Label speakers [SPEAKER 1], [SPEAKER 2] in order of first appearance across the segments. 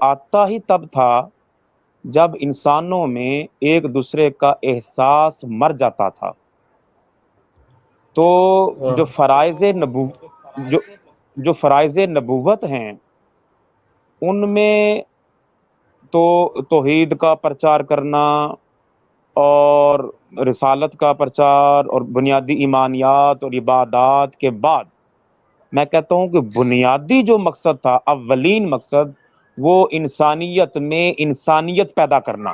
[SPEAKER 1] آتا ہی تب تھا جب انسانوں میں ایک دوسرے کا احساس مر جاتا تھا. تو جو فرائض نبوت ہیں ان میں تو توحید کا پرچار کرنا اور رسالت کا پرچار اور بنیادی ایمانیات اور عبادات کے بعد میں کہتا ہوں کہ بنیادی جو مقصد تھا، اولین مقصد، وہ انسانیت میں انسانیت پیدا کرنا،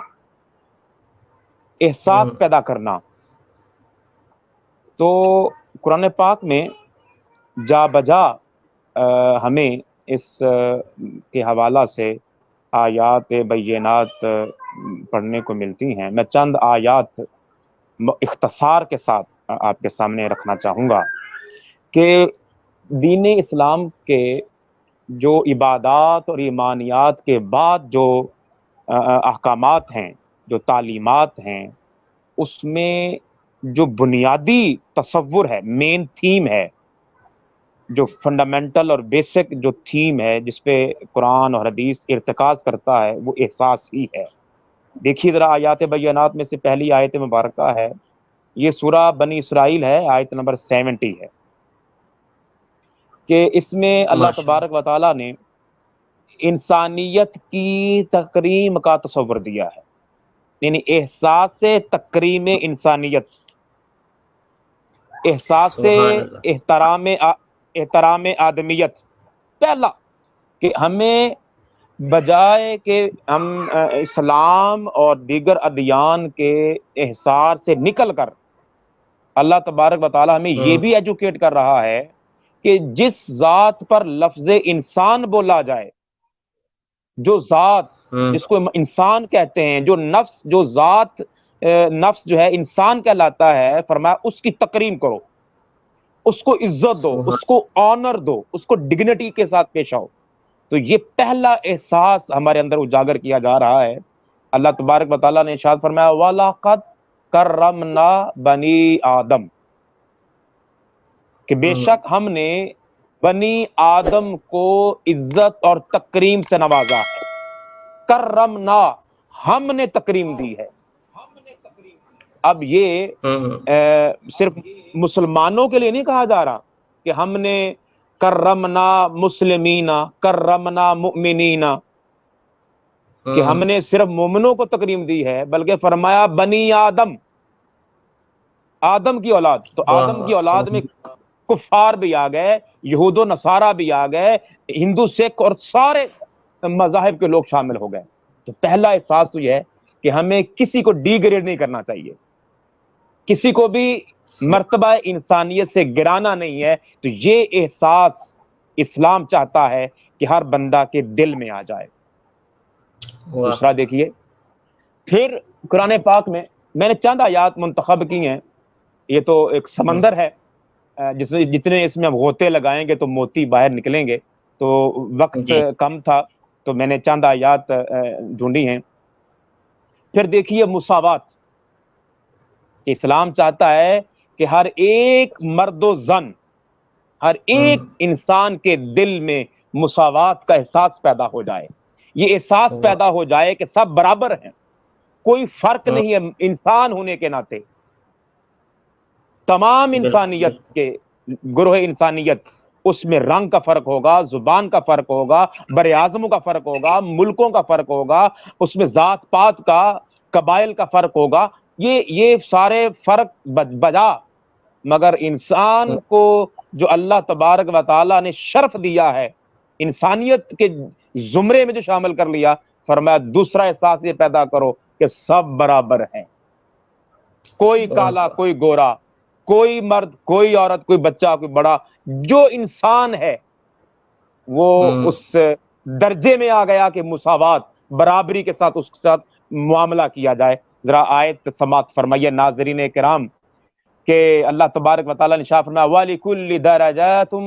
[SPEAKER 1] احساس پیدا کرنا. تو قرآن پاک میں جا بجا ہمیں اس کے حوالہ سے آیات بینات پڑھنے کو ملتی ہیں. میں چند آیات اختصار کے ساتھ آپ کے سامنے رکھنا چاہوں گا کہ دین اسلام کے جو عبادات اور ایمانیات کے بعد جو احکامات ہیں، جو تعلیمات ہیں، اس میں جو بنیادی تصور ہے، مین تھیم ہے، جو فنڈامنٹل اور بیسک جو تھیم ہے جس پہ قرآن اور حدیث ارتکاز کرتا ہے، وہ احساس ہی ہے. دیکھیے ذرا آیات بینات میں سے پہلی آیت مبارکہ ہے، یہ سورہ بنی اسرائیل ہے، آیت نمبر 70 ہے، کہ اس میں اللہ تبارک و تعالیٰ نے انسانیت کی تکریم کا تصور دیا ہے، یعنی احساس تکریم انسانیت، احساس احترام آدمیت. پہلا کہ ہمیں بجائے کہ ہم اسلام اور دیگر ادیان کے احسار سے نکل کر، اللہ تبارک و تعالی ہمیں یہ بھی ایجوکیٹ کر رہا ہے کہ جس ذات پر لفظ انسان بولا جائے، جو ذات جس کو انسان کہتے ہیں، جو ذات نفس جو ہے انسان کہلاتا ہے، فرمایا اس کی تکریم کرو، اس کو عزت دو، اس کو آنر دو، اس کو ڈگنیٹی کے ساتھ پیش آؤ. تو یہ پہلا احساس ہمارے اندر اجاگر کیا جا رہا ہے. اللہ تبارک و تعالیٰ نے ارشاد فرمایا وَلَقَدْ کَرَّمْنَا بَنِي آدم، کہ بے شک ہم نے بنی آدم کو عزت اور تکریم سے نوازا ہے. کرمنا، ہم نے تکریم دی ہے. اب یہ صرف مسلمانوں کے لیے نہیں کہا جا رہا کہ ہم نے کرمنا مسلمین، کرمنا مؤمنین، کہ ہم نے صرف مومنوں کو تکریم دی ہے، بلکہ فرمایا بنی آدم، آدم کی اولاد. تو آدم کی اولاد میں کفار بھی آ گئے، یہود و نصارہ بھی آ گئے، ہندو سکھ اور سارے مذاہب کے لوگ شامل ہو گئے. تو پہلا احساس تو یہ ہے کہ ہمیں کسی کو ڈی گریڈ نہیں کرنا چاہیے، کسی کو بھی مرتبہ انسانیت سے گرانا نہیں ہے. تو یہ احساس اسلام چاہتا ہے کہ ہر بندہ کے دل میں آ جائے. دوسرا دیکھیے، پھر قرآن پاک میں نے چند آیات منتخب کی ہیں. یہ تو ایک سمندر ہے، جتنے اس میں ہم غوطے لگائیں گے تو موتی باہر نکلیں گے. تو وقت کم تھا تو میں نے چند آیات ڈھونڈی ہیں. پھر دیکھیے مساوات. اسلام چاہتا ہے کہ ہر ایک مرد و زن، ہر ایک انسان کے دل میں مساوات کا احساس پیدا ہو جائے. یہ احساس پیدا ہو جائے کہ سب برابر ہیں، کوئی فرق نہیں ہے. انسان ہونے کے ناطے تمام انسانیت کے گروہ انسانیت، اس میں رنگ کا فرق ہوگا، زبان کا فرق ہوگا، بر اعظموں کا فرق ہوگا، ملکوں کا فرق ہوگا، اس میں ذات پات کا، قبائل کا فرق ہوگا. یہ سارے فرق بجا، مگر انسان کو جو اللہ تبارک و تعالیٰ نے شرف دیا ہے، انسانیت کے زمرے میں جو شامل کر لیا، فرمایا دوسرا احساس یہ پیدا کرو کہ سب برابر ہیں. کوئی کالا، کوئی گورا، کوئی مرد، کوئی عورت، کوئی بچہ، کوئی بڑا، جو انسان ہے وہ اس درجے میں آ گیا کہ مساوات، برابری کے ساتھ اس کے ساتھ معاملہ کیا جائے. ذرا آیت سماعت فرمائیے ناظرین کرام کہ اللہ تبارک و تعالیٰ نے ارشاد فرمایا وَلِكُلِّ دَرَجَاتٌ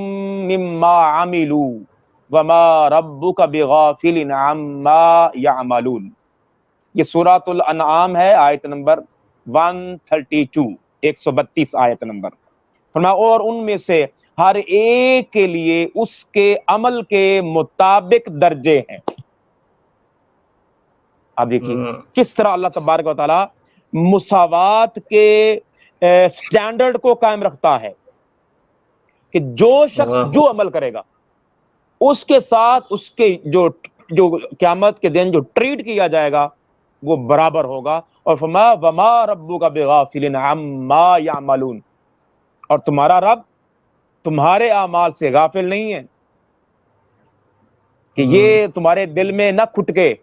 [SPEAKER 1] مِّمَّا عَمِلُوا وَمَا رَبُّكَ بِغَافِلٍ عَمَّا يَعْمَلُونَ. یہ سورۃ الانعام ہے، آیت نمبر 132، 132 آیت نمبر. فرمایا اور ان میں سے ہر ایک کے لیے اس کے عمل کے مطابق درجے ہیں. آپ دیکھیے کس طرح اللہ تبارک و تعالیٰ مساوات کے سٹینڈرڈ کو قائم رکھتا ہے کہ جو شخص جو عمل کرے گا اس کے ساتھ اس کے جو قیامت کے دن جو ٹریٹ کیا جائے گا وہ برابر ہوگا. اور فرمایا وما ربک بغافل عما یعملون، اور تمہارا رب تمہارے اعمال سے غافل نہیں ہے. کہ یہ تمہارے دل میں نہ کھٹکے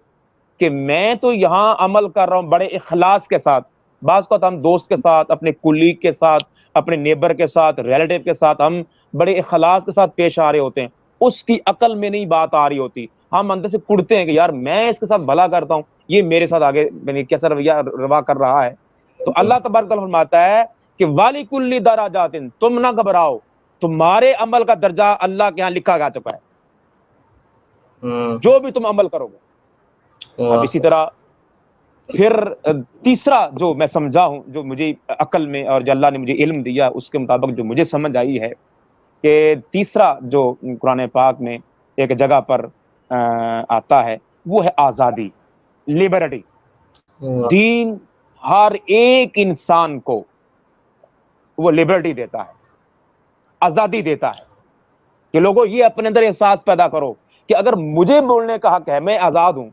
[SPEAKER 1] کہ میں تو یہاں عمل کر رہا ہوں بڑے اخلاص کے ساتھ. بعض اوقات ہم دوست کے ساتھ، اپنے کولیگ کے ساتھ، اپنے نیبر کے ساتھ، ریلیٹیو کے ساتھ ہم بڑے اخلاص کے ساتھ پیش آ رہے ہوتے ہیں، اس کی عقل میں نہیں بات آ رہی ہوتی، ہم اندر سے کڑتے ہیں کہ یار میں اس کے ساتھ بھلا کرتا ہوں، یہ میرے ساتھ آگے کیسا رویہ روا کر رہا ہے. تو اللہ تبارک تعالیٰ فرماتا ہے کہ وَلِكُلِّ دَرَجَاتٍ، تم نہ گھبراؤ، تمہارے عمل کا درجہ اللہ کے ہاں لکھا جا چکا ہے جو بھی تم عمل کرو گے. اب اسی طرح پھر تیسرا جو میں سمجھا ہوں، جو مجھے عقل میں اور جو اللہ نے مجھے علم دیا اس کے مطابق جو مجھے سمجھ آئی ہے کہ تیسرا جو قرآن پاک میں ایک جگہ پر آتا ہے وہ ہے آزادی، لبرٹی. دین ہر ایک انسان کو وہ لبرٹی دیتا ہے، آزادی دیتا ہے کہ لوگوں یہ اپنے اندر احساس پیدا کرو کہ اگر مجھے بولنے کا حق ہے، میں آزاد ہوں.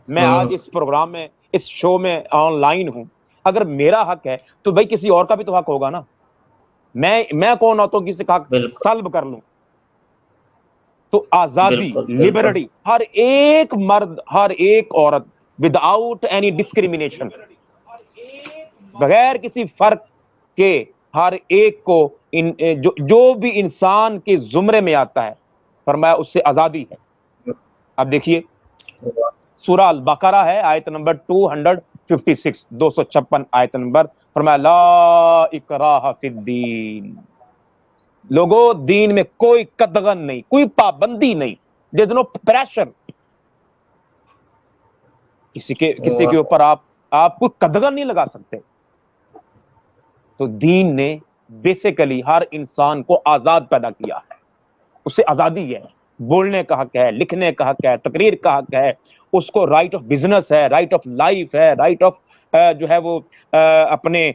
[SPEAKER 1] میں آج اس پروگرام میں، اس شو میں آن لائن ہوں، اگر میرا حق ہے تو بھائی کسی اور کا بھی تو حق ہوگا نا. میں کون ہوتا ہوں کسی کا حق سلب کر لوں؟ تو آزادی، لبرٹی، ہر ایک مرد، ہر ایک عورت، وداؤٹ اینی ڈسکریمنیشن، بغیر کسی فرق کے ہر ایک کو جو بھی انسان کے زمرے میں آتا ہے فرمایا اس سے آزادی ہے. اب دیکھیے سورہ البقرہ ہے آیت نمبر 256، 256 آیت نمبر، فرمایا لا اکراہ فی الدین. لوگوں دین میں کوئی قدغن نہیں، کوئی پابندی نہیں، there's no پریشر. کسی کے اوپر آپ کوئی قدغن نہیں لگا سکتے. تو دین نے بیسیکلی ہر انسان کو آزاد پیدا کیا ہے، اسے آزادی ہے، بولنے کا حق ہے، لکھنے کا حق ہے، تقریر کا حق ہے، اس کو رائٹ آف بزنس ہے، رائٹ آف لائف ہے، رائٹ آف جو ہے وہ اپنے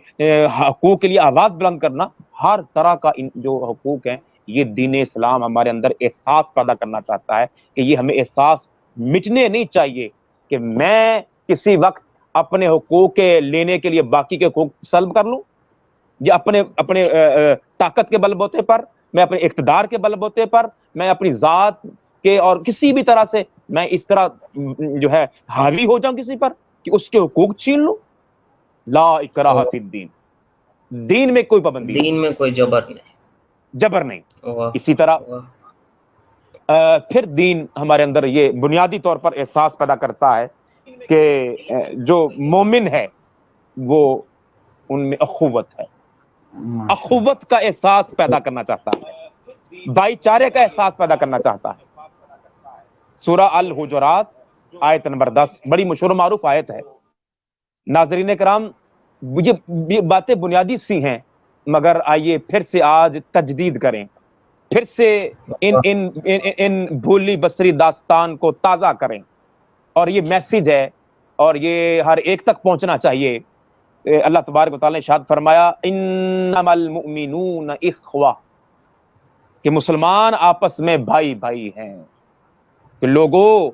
[SPEAKER 1] حقوق کے لیے آواز بلند کرنا، ہر طرح کا جو حقوق ہیں. یہ دین اسلام ہمارے اندر احساس پیدا کرنا چاہتا ہے کہ یہ ہمیں احساس مٹنے نہیں چاہیے کہ میں کسی وقت اپنے حقوق کے لینے کے لیے باقی کے حقوق سلب کر لوں، یا اپنے طاقت کے بل بوتے پر، میں اپنے اقتدار کے بل بوتے پر، میں اپنی ذات کے اور کسی بھی طرح سے میں اس طرح جو ہے حاوی ہو جاؤں کسی پر کہ اس کے حقوق چھین لوں. لا اکراہ فی الدین، دین میں کوئی پابندی نہیں،
[SPEAKER 2] دین میں کوئی
[SPEAKER 1] جبر نہیں. اسی طرح پھر دین ہمارے اندر یہ بنیادی طور پر احساس پیدا کرتا ہے کہ جو مومن ہے وہ ان میں اخوت ہے، اخوت کا احساس پیدا کرنا چاہتا ہے، بھائی چارے کا احساس پیدا کرنا چاہتا ہے. سورہ الحجرات آیت نمبر 10 بڑی مشہور و معروف آیت ہے. ناظرین کرام، یہ باتیں بنیادی سی ہیں، مگر آئیے پھر سے آج تجدید کریں، پھر سے ان بھولی بصری داستان کو تازہ کریں. اور یہ میسیج ہے اور یہ ہر ایک تک پہنچنا چاہیے. اللہ تبارک و تعالیٰ نے ارشاد فرمایا انما المؤمنون اخوہ، کہ مسلمان آپس میں بھائی بھائی ہیں. کہ لوگوں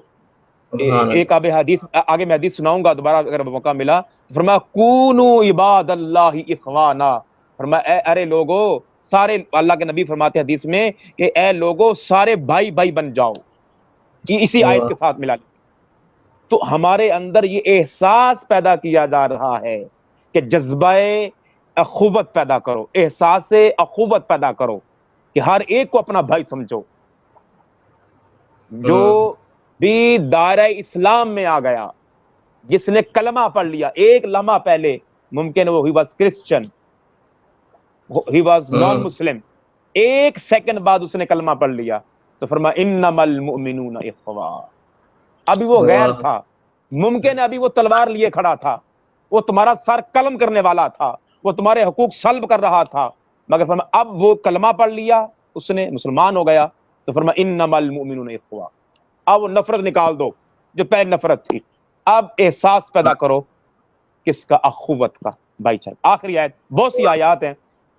[SPEAKER 1] ایک آگے میں حدیث سناؤں گا دوبارہ اگر موقع ملا. فرمایا کونو عباد اللہ اخوانا، فرمایا ارے لوگوں سارے، اللہ کے نبی فرماتے ہیں حدیث میں کہ اے لوگوں سارے بھائی بھائی بن جاؤ. اسی آیت کے ساتھ ملا. تو ہمارے اندر یہ احساس پیدا کیا جا رہا ہے کہ جذبہ اخوت پیدا کرو، احساس اخوت پیدا کرو کہ ہر ایک کو اپنا بھائی سمجھو. جو بھی دائرہ اسلام میں آ گیا، جس نے کلمہ پڑھ لیا ایک لمحہ پہلے، ممکن وہ he was Christian, he was non Muslim, ایک سیکنڈ بعد اس نے کلمہ پڑھ لیا تو فرمایا انما المؤمنون اخوہ. ابھی وہ غیر تھا، ممکن ہے ابھی وہ تلوار لیے کھڑا تھا، وہ تمہارا سر قلم کرنے والا تھا، وہ تمہارے حقوق سلب کر رہا تھا، مگر فرمایا اب وہ کلمہ پڑھ لیا، اس نے مسلمان ہو گیا تو فرمایا انما المؤمنون اخوہ. اب وہ نفرت نکال دو جو پہلے نفرت تھی، اب احساس پیدا کرو کس کا؟ اخوت کا، بھائی چارہ۔ آخری آیت، بہت سی آیات ہیں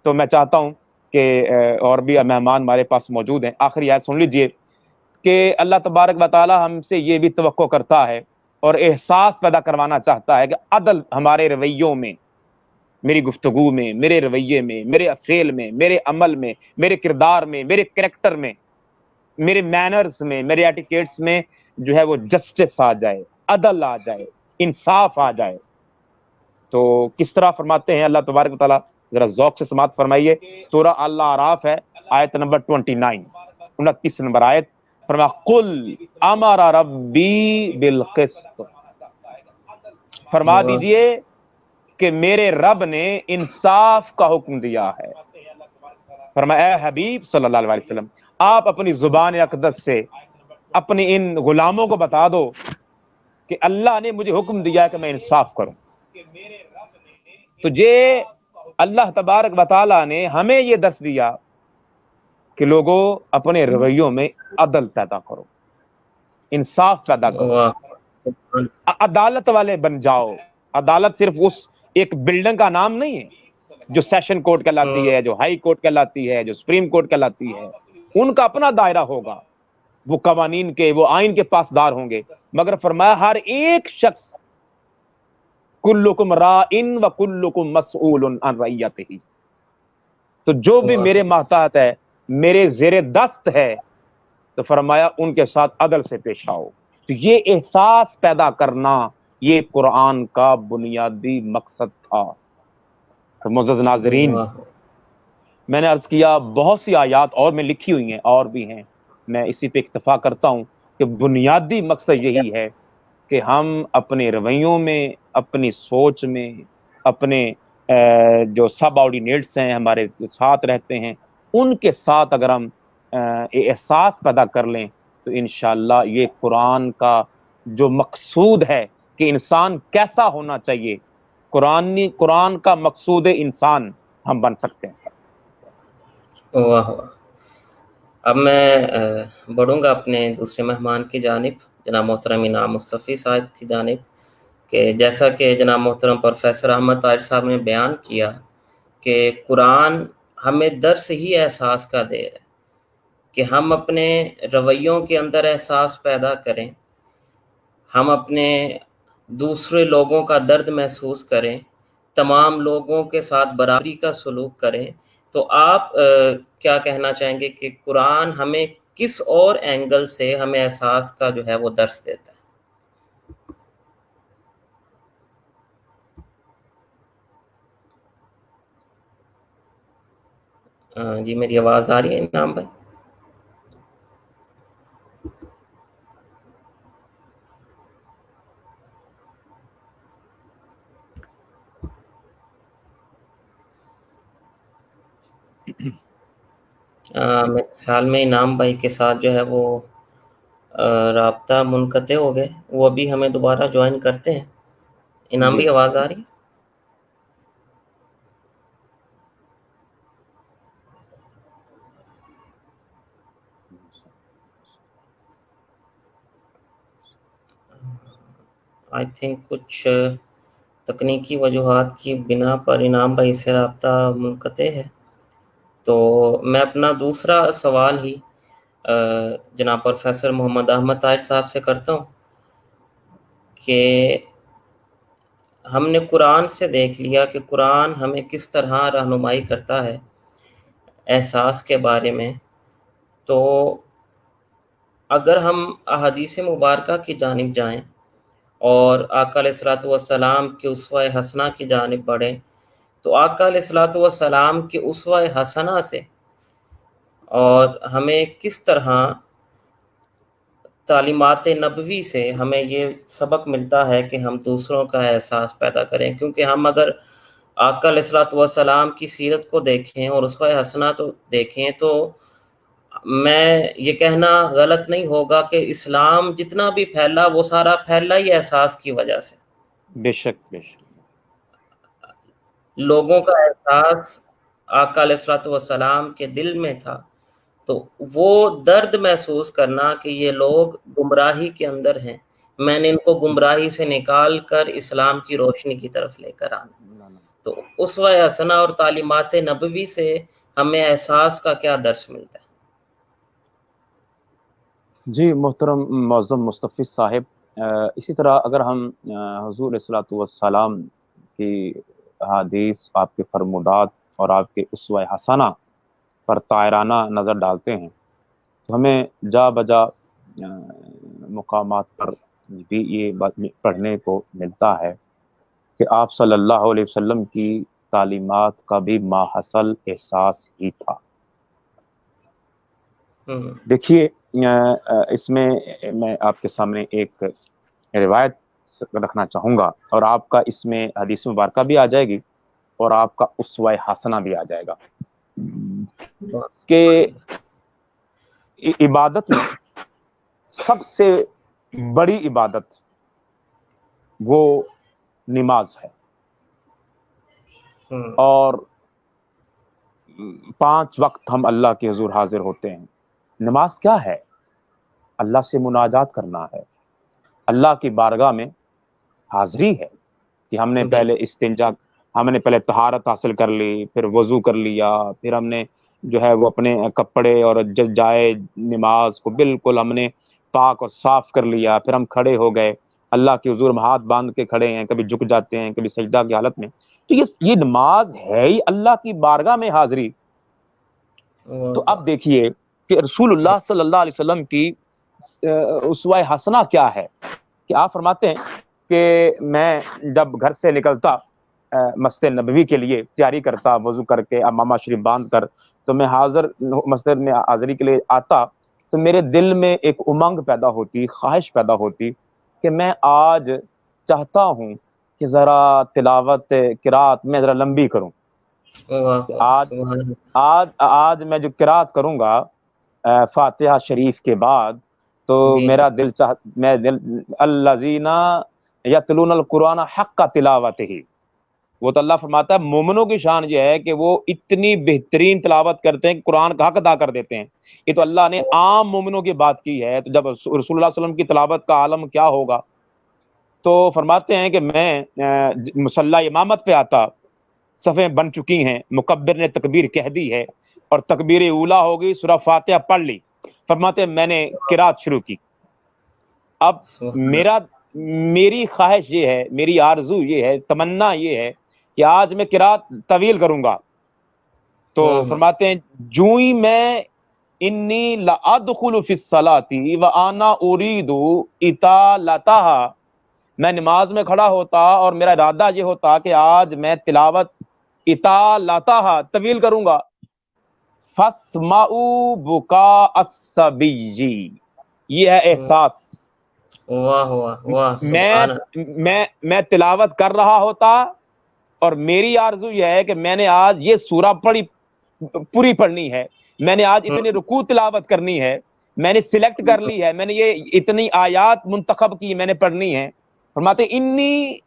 [SPEAKER 1] تو میں چاہتا ہوں کہ اور بھی مہمان ہمارے پاس موجود ہیں، آخری آیت سن لیجئے کہ اللہ تبارک و تعالی ہم سے یہ بھی توقع کرتا ہے اور احساس پیدا کروانا چاہتا ہے کہ عدل ہمارے رویوں میں، میری گفتگو میں، میرے رویے میں، میرے فعل میں، میرے عمل میں، میرے کردار میں، میرے کریکٹر میں، میرے مینرز میں، میرے ایٹیکیٹس میں جو ہے وہ جسٹس آ جائے، عدل آ جائے، انصاف آ جائے۔ تو کس طرح فرماتے ہیں اللہ تبارک و تعالیٰ؟ ذرا ذوق سے سماعت فرمائیے، سورہ الاعراف ہے، آیت نمبر 29، 29 نمبر آیت، فرما قل امر ربی بالقسط، فرما دیجئے کہ میرے رب نے انصاف کا حکم دیا ہے۔ فرمایا اے حبیب صلی اللہ علیہ وسلم، آپ اپنی زبان اقدس سے اپنے ان غلاموں کو بتا دو کہ اللہ نے مجھے حکم دیا ہے کہ میں انصاف کروں۔ تو یہ اللہ تبارک و تعالیٰ نے ہمیں یہ دس دیا کہ لوگوں اپنے رویوں میں عدل پیدا کرو، انصاف پیدا کرو،
[SPEAKER 2] واہ،
[SPEAKER 1] عدالت والے بن جاؤ۔ عدالت صرف اس ایک بلڈنگ کا نام نہیں ہے جو سیشن کورٹ کہلاتی ہے، جو ہائی کورٹ کہلاتی ہے، جو سپریم کورٹ کہلاتی ہے، ان کا اپنا دائرہ ہوگا، وہ قوانین کے، وہ آئین کے پاسدار ہوں گے، مگر فرمایا ہر ایک شخص کلکم راءن و کلکم مسئول عن رعیتہ، تو جو بھی میرے ماتحت ہے، میرے زیر دست ہے، تو فرمایا ان کے ساتھ عدل سے پیش آؤ۔ تو یہ احساس پیدا کرنا یہ قرآن کا بنیادی مقصد تھا۔ تو معزز ناظرین، میں نے عرض کیا بہت سی آیات اور میں لکھی ہوئی ہیں، اور بھی ہیں، میں اسی پہ اکتفا کرتا ہوں کہ بنیادی مقصد یہی ہے کہ ہم اپنے رویوں میں، اپنی سوچ میں، اپنے جو سب آرڈینیٹس ہیں، ہمارے جو ساتھ رہتے ہیں، ان کے ساتھ اگر ہم احساس پیدا کر لیں تو انشاءاللہ یہ قرآن کا جو مقصود ہے کہ انسان کیسا ہونا چاہیے، قرآن کا مقصود انسان ہم بن سکتے ہیں۔
[SPEAKER 2] واہ، اب میں بڑھوں گا اپنے دوسرے مہمان کی جانب، جناب محترم انعام مصطفی صاحب کی جانب، کہ جیسا کہ جناب محترم پروفیسر احمد طاہر صاحب نے بیان کیا کہ قرآن ہمیں درس ہی احساس کا دے رہا ہے کہ ہم اپنے رویوں کے اندر احساس پیدا کریں، ہم اپنے دوسرے لوگوں کا درد محسوس کریں، تمام لوگوں کے ساتھ برابری کا سلوک کریں۔ تو آپ کیا کہنا چاہیں گے کہ قرآن ہمیں کس اور اینگل سے ہمیں احساس کا جو ہے وہ درس دیتا ہے؟ جی میری آواز آ رہی ہے انعام بھائی؟ میرے خیال میں انعام بھائی کے ساتھ جو ہے وہ رابطہ منقطع ہو گئے، وہ ابھی ہمیں دوبارہ جوائن کرتے ہیں۔ انعام
[SPEAKER 1] جی
[SPEAKER 2] بھائی آواز آ رہی ہے؟ آئی تھنک کچھ تکنیکی وجوہات کی بنا پر انعام بھائی سے رابطہ منقطع ہے۔ تو میں اپنا دوسرا سوال ہی جناب پروفیسر محمد احمد طاہر صاحب سے کرتا ہوں کہ ہم نے قرآن سے دیکھ لیا کہ قرآن ہمیں کس طرح رہنمائی کرتا ہے احساس کے بارے میں، تو اگر ہم احادیث مبارکہ کی جانب جائیں اور آقا علیہ الصلوۃ والسلام کے اسوہ حسنہ کی جانب بڑھیں، تو آقا علیہ الصلوۃ والسلام کے اسوہ حسنہ سے اور ہمیں کس طرح تعلیمات نبوی سے ہمیں یہ سبق ملتا ہے کہ ہم دوسروں کا احساس پیدا کریں، کیونکہ ہم اگر آقا علیہ الصلوۃ والسلام کی سیرت کو دیکھیں اور اسوہ حسنہ تو دیکھیں، تو میں یہ کہنا غلط نہیں ہوگا کہ اسلام جتنا بھی پھیلا وہ سارا پھیلا ہی احساس کی وجہ سے۔
[SPEAKER 1] بے شک بے شک۔
[SPEAKER 2] لوگوں کا احساس آقا علیہ الصلوۃ والسلام کے دل میں تھا، تو وہ درد محسوس کرنا کہ یہ لوگ گمراہی کے اندر ہیں، میں نے ان کو گمراہی سے نکال کر اسلام کی روشنی کی طرف لے کر آنا۔ تو اسوہ حسنہ اور تعلیمات نبوی سے ہمیں احساس کا کیا درس ملتا ہے؟
[SPEAKER 1] جی محترم معظم مصطفی صاحب، اسی طرح اگر ہم حضور علیہ الصلوۃ والسلام کی احادیث، آپ کے فرمودات اور آپ کے اسوہ حسنہ پر طائرانہ نظر ڈالتے ہیں تو ہمیں جا بجا مقامات پر بھی یہ بات پڑھنے کو ملتا ہے کہ آپ صلی اللہ علیہ وسلم کی تعلیمات کا بھی ماحصل احساس ہی تھا۔ دیکھیے اس میں آپ کے سامنے ایک روایت رکھنا چاہوں گا، اور آپ کا اس میں حدیث مبارکہ بھی آ جائے گی اور آپ کا اسوہ حسنہ بھی آ جائے گا کہ عبادت میں سب سے بڑی عبادت وہ نماز ہے، اور 5 وقت ہم اللہ کے حضور حاضر ہوتے ہیں۔ نماز کیا ہے؟ اللہ سے مناجات کرنا ہے، اللہ کی بارگاہ میں حاضری ہے کہ ہم نے پہلے ہم نے پہلے طہارت حاصل کر لی، پھر وضو کر لیا، پھر ہم نے جو ہے وہ اپنے کپڑے اور جائے نماز کو بالکل ہم نے پاک اور صاف کر لیا، پھر ہم کھڑے ہو گئے اللہ کے حضور، ہم ہاتھ باندھ کے کھڑے ہیں، کبھی جھک جاتے ہیں، کبھی سجدہ کی حالت میں۔ تو یہ نماز ہے ہی اللہ کی بارگاہ میں حاضری۔ تو اب دیکھیے کہ رسول اللہ صلی اللہ علیہ وسلم کی اسوہ حسنہ کیا ہے کہ آپ فرماتے ہیں کہ میں جب گھر سے نکلتا مسجد نبوی کے لیے تیاری کرتا، وضو کر کے امامہ شریف باندھ کر، تو میں مسجد میں حاضری کے لیے آتا تو میرے دل میں ایک امنگ پیدا ہوتی، خواہش پیدا ہوتی کہ میں آج چاہتا ہوں کہ ذرا تلاوت قرات میں ذرا لمبی کروں۔ آج میں جو قرات کروں گا فاتحہ شریف کے بعد، تو میرا دل الذین یتلون القرآن حق تلاوتہ، وہ تو اللہ فرماتا ہے مومنوں کی شان یہ ہے کہ وہ اتنی بہترین تلاوت کرتے ہیں کہ قرآن کا حق ادا کر دیتے ہیں۔ یہ تو اللہ نے عام مومنوں کی بات کی ہے، تو جب رسول اللہ صلی اللہ علیہ وسلم کی تلاوت کا عالم کیا ہوگا۔ تو فرماتے ہیں کہ میں مصلی امامت پہ آتا، صفیں بن چکی ہیں، مکبر نے تکبیر کہہ دی ہے اور تکبیر اولا ہوگی، سورہ فاتحہ پڑھ لی، فرماتے ہیں میں نے قرات شروع کی۔ اب میری خواہش یہ ہے، میری آرزو یہ ہے، تمنا یہ ہے کہ آج میں قرات طویل کروں گا۔ تو فرماتے ہیں جو ہی میں انی لادخل فی الصلاۃ وانا اريد اطالتها، میں نماز میں کھڑا ہوتا اور میرا ارادہ یہ ہوتا کہ آج میں تلاوت اطالتها طویل کروں گا۔ فاسمعوا بکاء الصبی، یہ ہے احساس۔ میں تلاوت کر رہا ہوتا اور میری آرزو یہ ہے کہ میں نے آج یہ سورہ پوری پڑھنی ہے، میں نے آج اتنے رکوع تلاوت کرنی ہے، میں نے سلیکٹ کر لی ہے، میں نے یہ اتنی آیات منتخب کی میں نے پڑھنی ہے۔ فرماتے انی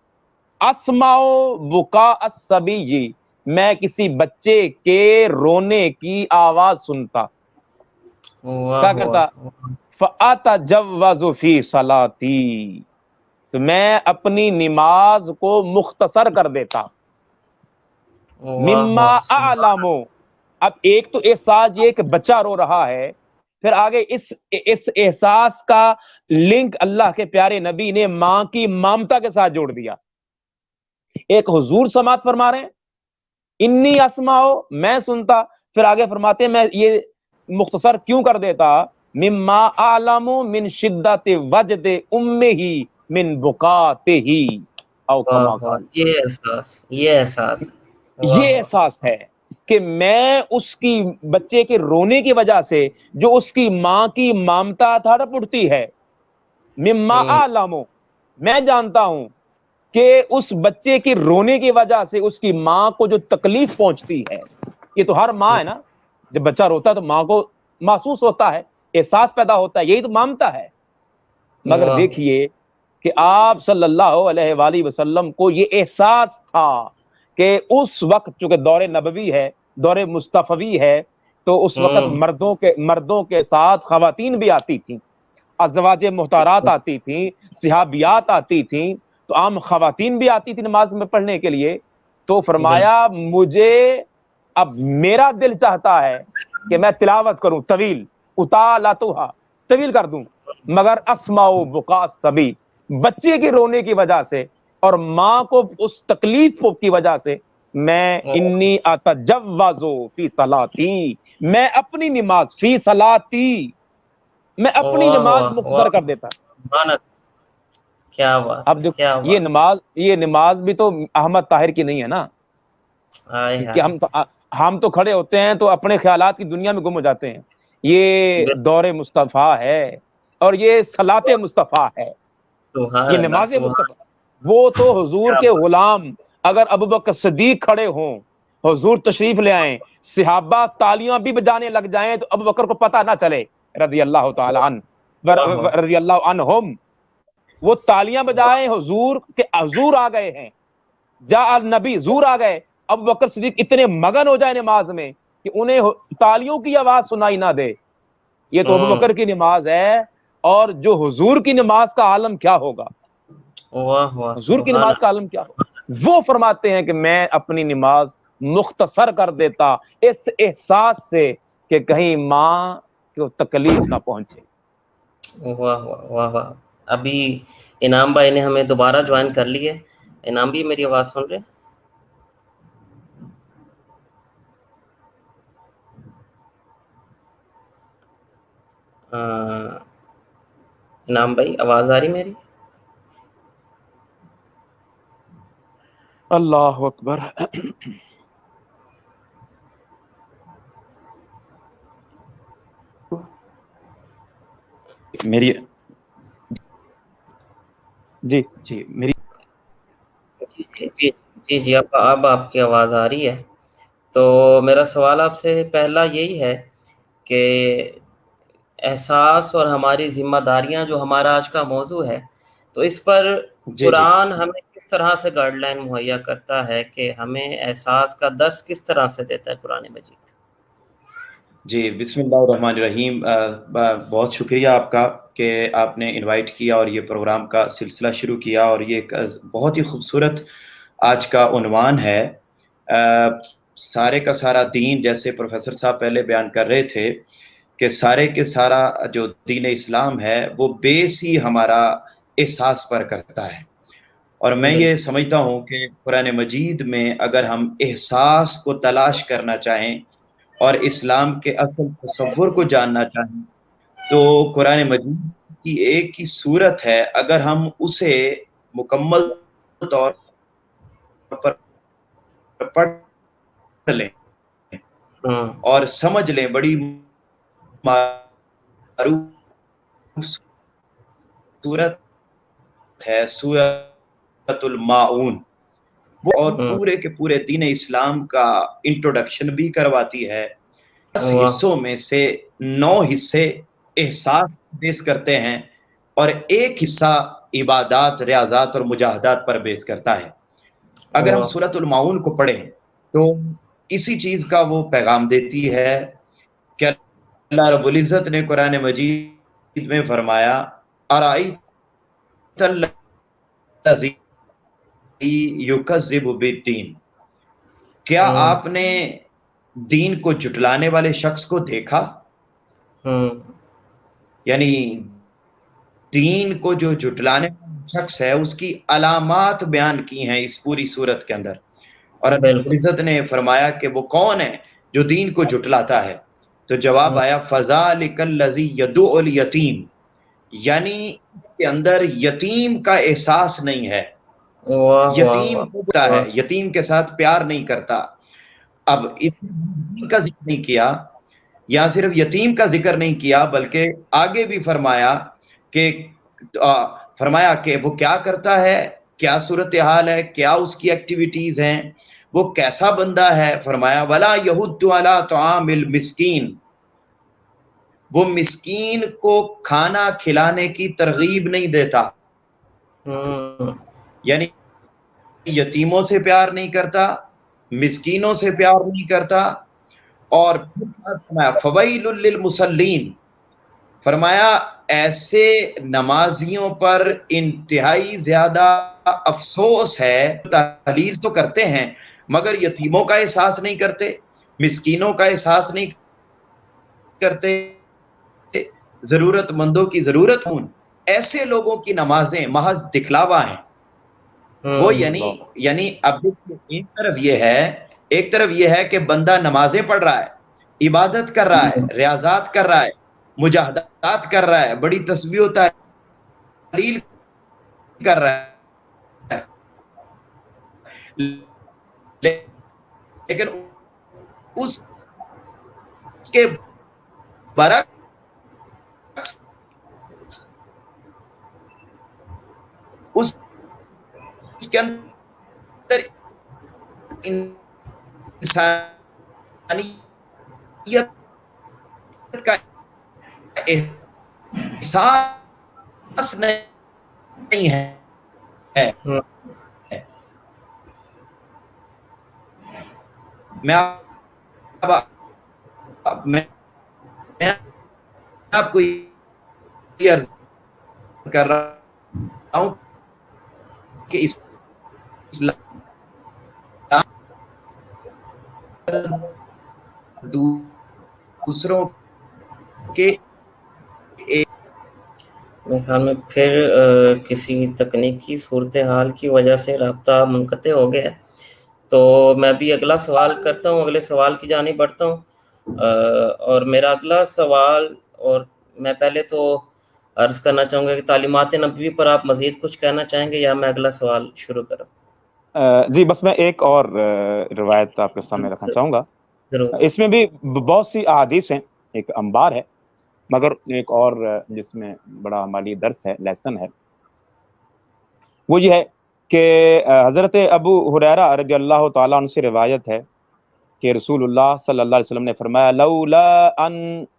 [SPEAKER 1] اسمع بکاء الصبی، میں کسی بچے کے رونے کی آواز سنتا، کیا کرتا؟ فَأَتَجَوَّزُ فِي صَلَاتِي، تو میں اپنی نماز کو مختصر کر دیتا۔ مما اعلم، اب ایک تو احساس یہ کہ بچہ رو رہا ہے، پھر آگے اس احساس کا لنک اللہ کے پیارے نبی نے ماں کی مامتا کے ساتھ جوڑ دیا۔ ایک حضور سماعت فرما رہے ہیں، انی اسمعو، میں سنتا، پھر آگے فرماتے ہیں میں یہ مختصر کیوں کر دیتا؟ مما اعلم من شدت وجد امہ من بکاتہ، او کما قال،
[SPEAKER 2] یہ
[SPEAKER 1] احساس ہے کہ میں اس کی بچے کے رونے کی وجہ سے جو اس کی ماں کی مامتا تڑپ اٹھتی ہے، مما اعلم، میں جانتا ہوں کہ اس بچے کے رونے کی وجہ سے اس کی ماں کو جو تکلیف پہنچتی ہے، یہ تو ہر ماں ہے نا، جب بچہ روتا ہے تو ماں کو محسوس ہوتا ہے، احساس پیدا ہوتا ہے، یہی تو مامتا ہے۔ مگر دیکھیے کہ آپ صلی اللہ علیہ وآلہ وسلم کو یہ احساس تھا کہ اس وقت چونکہ دور نبوی ہے، دور مصطفی ہے، تو اس وقت مردوں کے ساتھ خواتین بھی آتی تھیں۔ ازواج محتارات آتی تھیں، صحابیات آتی تھیں، تو عام خواتین بھی آتی تھی نماز میں پڑھنے کے لیے. تو فرمایا مجھے اب میرا دل چاہتا ہے کہ میں تلاوت کروں طویل، اطالتھا طویل کر دوں، مگر اسمع بکا سبی، بچے کے رونے کی وجہ سے اور ماں کو اس تکلیف کی وجہ سے میں انی اتجوز فی صلاتی، میں اپنی نماز فی صلاتی، میں اپنی نماز مختصر کر دیتا.
[SPEAKER 2] کیا بات
[SPEAKER 1] اب
[SPEAKER 2] ہے،
[SPEAKER 1] دیکھو
[SPEAKER 2] کیا
[SPEAKER 1] یہ نماز بھی تو احمد طاہر کی نہیں ہے نا، کہ ہم تو کھڑے ہوتے ہیں تو اپنے خیالات کی دنیا میں گم ہو جاتے ہیں. یہ دور مصطفیٰ ہے اور یہ صلاۃ مصطفیٰ ہے، یہ نماز مصطفیٰ. وہ تو حضور کے غلام اگر ابوبکر صدیق کھڑے ہوں، حضور تشریف لے آئیں، صحابہ تالیاں بھی بجانے لگ جائیں تو ابوبکر کو پتہ نہ چلے رضی اللہ تعالی عنہ رضی اللہ عنہم، وہ تالیاں بجائیں حضور کہ حضور آ گئے ہیں، جاء النبی، حضور آ گئے، ابوبکر صدیق اتنے مگن ہو جائے نماز میں کہ انہیں تالیوں کی آواز سنائی نہ دے. یہ تو ابوبکر کی نماز ہے، اور جو حضور کی نماز کا عالم کیا ہوگا، حضور کی نماز کا عالم کیا ہوگا. وہ فرماتے ہیں کہ میں اپنی نماز مختصر کر دیتا اس احساس سے کہ کہیں ماں کو تکلیف نہ پہنچے.
[SPEAKER 2] واہ واہ واہ واہ. ابھی انعام بھائی نے ہمیں دوبارہ جوائن کر لی ہے. انعام بھی میری آواز سن رہے؟ انعام بھائی آواز آ رہی میری؟
[SPEAKER 1] اللہ اکبر.
[SPEAKER 3] میری
[SPEAKER 1] جی میری
[SPEAKER 2] جی اب آپ کی آواز آ رہی ہے. تو میرا سوال آپ سے پہلا یہی ہے کہ احساس اور ہماری ذمہ داریاں جو ہمارا آج کا موضوع ہے، تو اس پر قرآن ہمیں کس طرح سے گائیڈ لائن مہیا کرتا ہے کہ ہمیں احساس کا درس کس طرح سے دیتا ہے قرآن مجید؟
[SPEAKER 3] جی بسم اللہ الرحمن الرحیم. بہت شکریہ آپ کا کہ آپ نے انوائٹ کیا اور یہ پروگرام کا سلسلہ شروع کیا، اور یہ ایک بہت ہی خوبصورت آج کا عنوان ہے. سارے کا سارا دین، جیسے پروفیسر صاحب پہلے بیان کر رہے تھے کہ سارے کے سارا جو دین اسلام ہے وہ بیس ہی ہمارا احساس پر کرتا ہے. اور میں یہ سمجھتا ہوں کہ قرآن مجید میں اگر ہم احساس کو تلاش کرنا چاہیں اور اسلام کے اصل تصور کو جاننا چاہیں تو قرآن مجید کی ایک ہی صورت ہے. اگر ہم اسے مکمل طور پر پڑھ لیں اور سمجھ لیں، بڑی معروف سورت ہے سورۃ الماعون، اور پورے کے پورے دین اسلام کا انٹروڈکشن بھی کرواتی ہے. 10 حصوں میں سے 9 حصے احساس بیس کرتے ہیں اور ایک حصہ عبادات، ریاضات اور مجاہدات پر بیس کرتا ہے. اگر ہم سورۃ الماعون کو پڑھیں تو اسی چیز کا وہ پیغام دیتی ہے کہ اللہ رب العزت نے قرآن مجید میں فرمایا ارأیت الذی یکذب بالدین، کیا آپ نے دین کو جھٹلانے والے شخص کو دیکھا؟ یعنی دین کو جو جھٹلانے والا شخص ہے اس کی علامات بیان کی ہیں اس پوری صورت کے اندر. اور اللہ عزت نے فرمایا کہ وہ کون ہے جو دین کو جھٹلاتا ہے؟ تو جواب آیا فذلک الذی یدعو الیتیم، یعنی اس کے اندر یتیم کا احساس نہیں ہے، یتیم ہوتا ہے، یتیم کے ساتھ پیار نہیں کرتا. اب اس نے کا ذکر نہیں کیا، یا صرف یتیم کا ذکر نہیں کیا بلکہ آگے بھی فرمایا کہ وہ کیا کرتا ہے، کیا صورتحال ہے، کیا اس کی ایکٹیویٹیز ہیں، وہ کیسا بندہ ہے. فرمایا ولا یحض علی طعام المسکین، وہ مسکین کو کھانا کھلانے کی ترغیب نہیں دیتا، یعنی یتیموں سے پیار نہیں کرتا، مسکینوں سے پیار نہیں کرتا. اور فویل للمصلین، فرمایا ایسے نمازیوں پر انتہائی زیادہ افسوس ہے، تحلیل تو کرتے ہیں مگر یتیموں کا احساس نہیں کرتے، مسکینوں کا احساس نہیں کرتے، ضرورت مندوں کی ضرورت ہوں، ایسے لوگوں کی نمازیں محض دکھلاوا ہیں۔ وہ یعنی اب ایک طرف یہ ہے کہ بندہ نمازیں پڑھ رہا ہے، عبادت کر رہا ہے، ریاضات کر رہا ہے، مجاہدات کر رہا ہے، بڑی تسبیح و تحلیل کر رہا ہے، لیکن اس کے برعکس اس کے اندر انسانیت کا احساس نہیں ہے۔ میں آپ کو یہ عرض کر رہا ہوں کہ اسلام دوسروں کے
[SPEAKER 2] میرے خیال میں پھر کسی تکنیکی صورتحال کی وجہ سے رابطہ منقطع ہو گیا ہے، تو میں بھی اگلا سوال کرتا ہوں، اگلے سوال کی جانب بڑھتا ہوں۔ اور میرا اگلا سوال، اور میں پہلے تو عرض کرنا چاہوں گا کہ تعلیمات نبوی پر آپ مزید کچھ کہنا چاہیں گے یا میں اگلا سوال شروع کروں؟
[SPEAKER 1] جی بس میں ایک اور روایت آپ کے سامنے رکھنا چاہوں گا۔
[SPEAKER 2] ضرور۔
[SPEAKER 1] اس میں بھی بہت سی احادیث ہیں، ایک انبار ہے، مگر ایک اور جس میں بڑا ہماری درس ہے، لیسن ہے، وہ یہ ہے کہ حضرت ابو ہریرہ رضی اللہ تعالیٰ عنہ سے روایت ہے کہ رسول اللہ صلی اللہ علیہ وسلم نے فرمایا لولا ان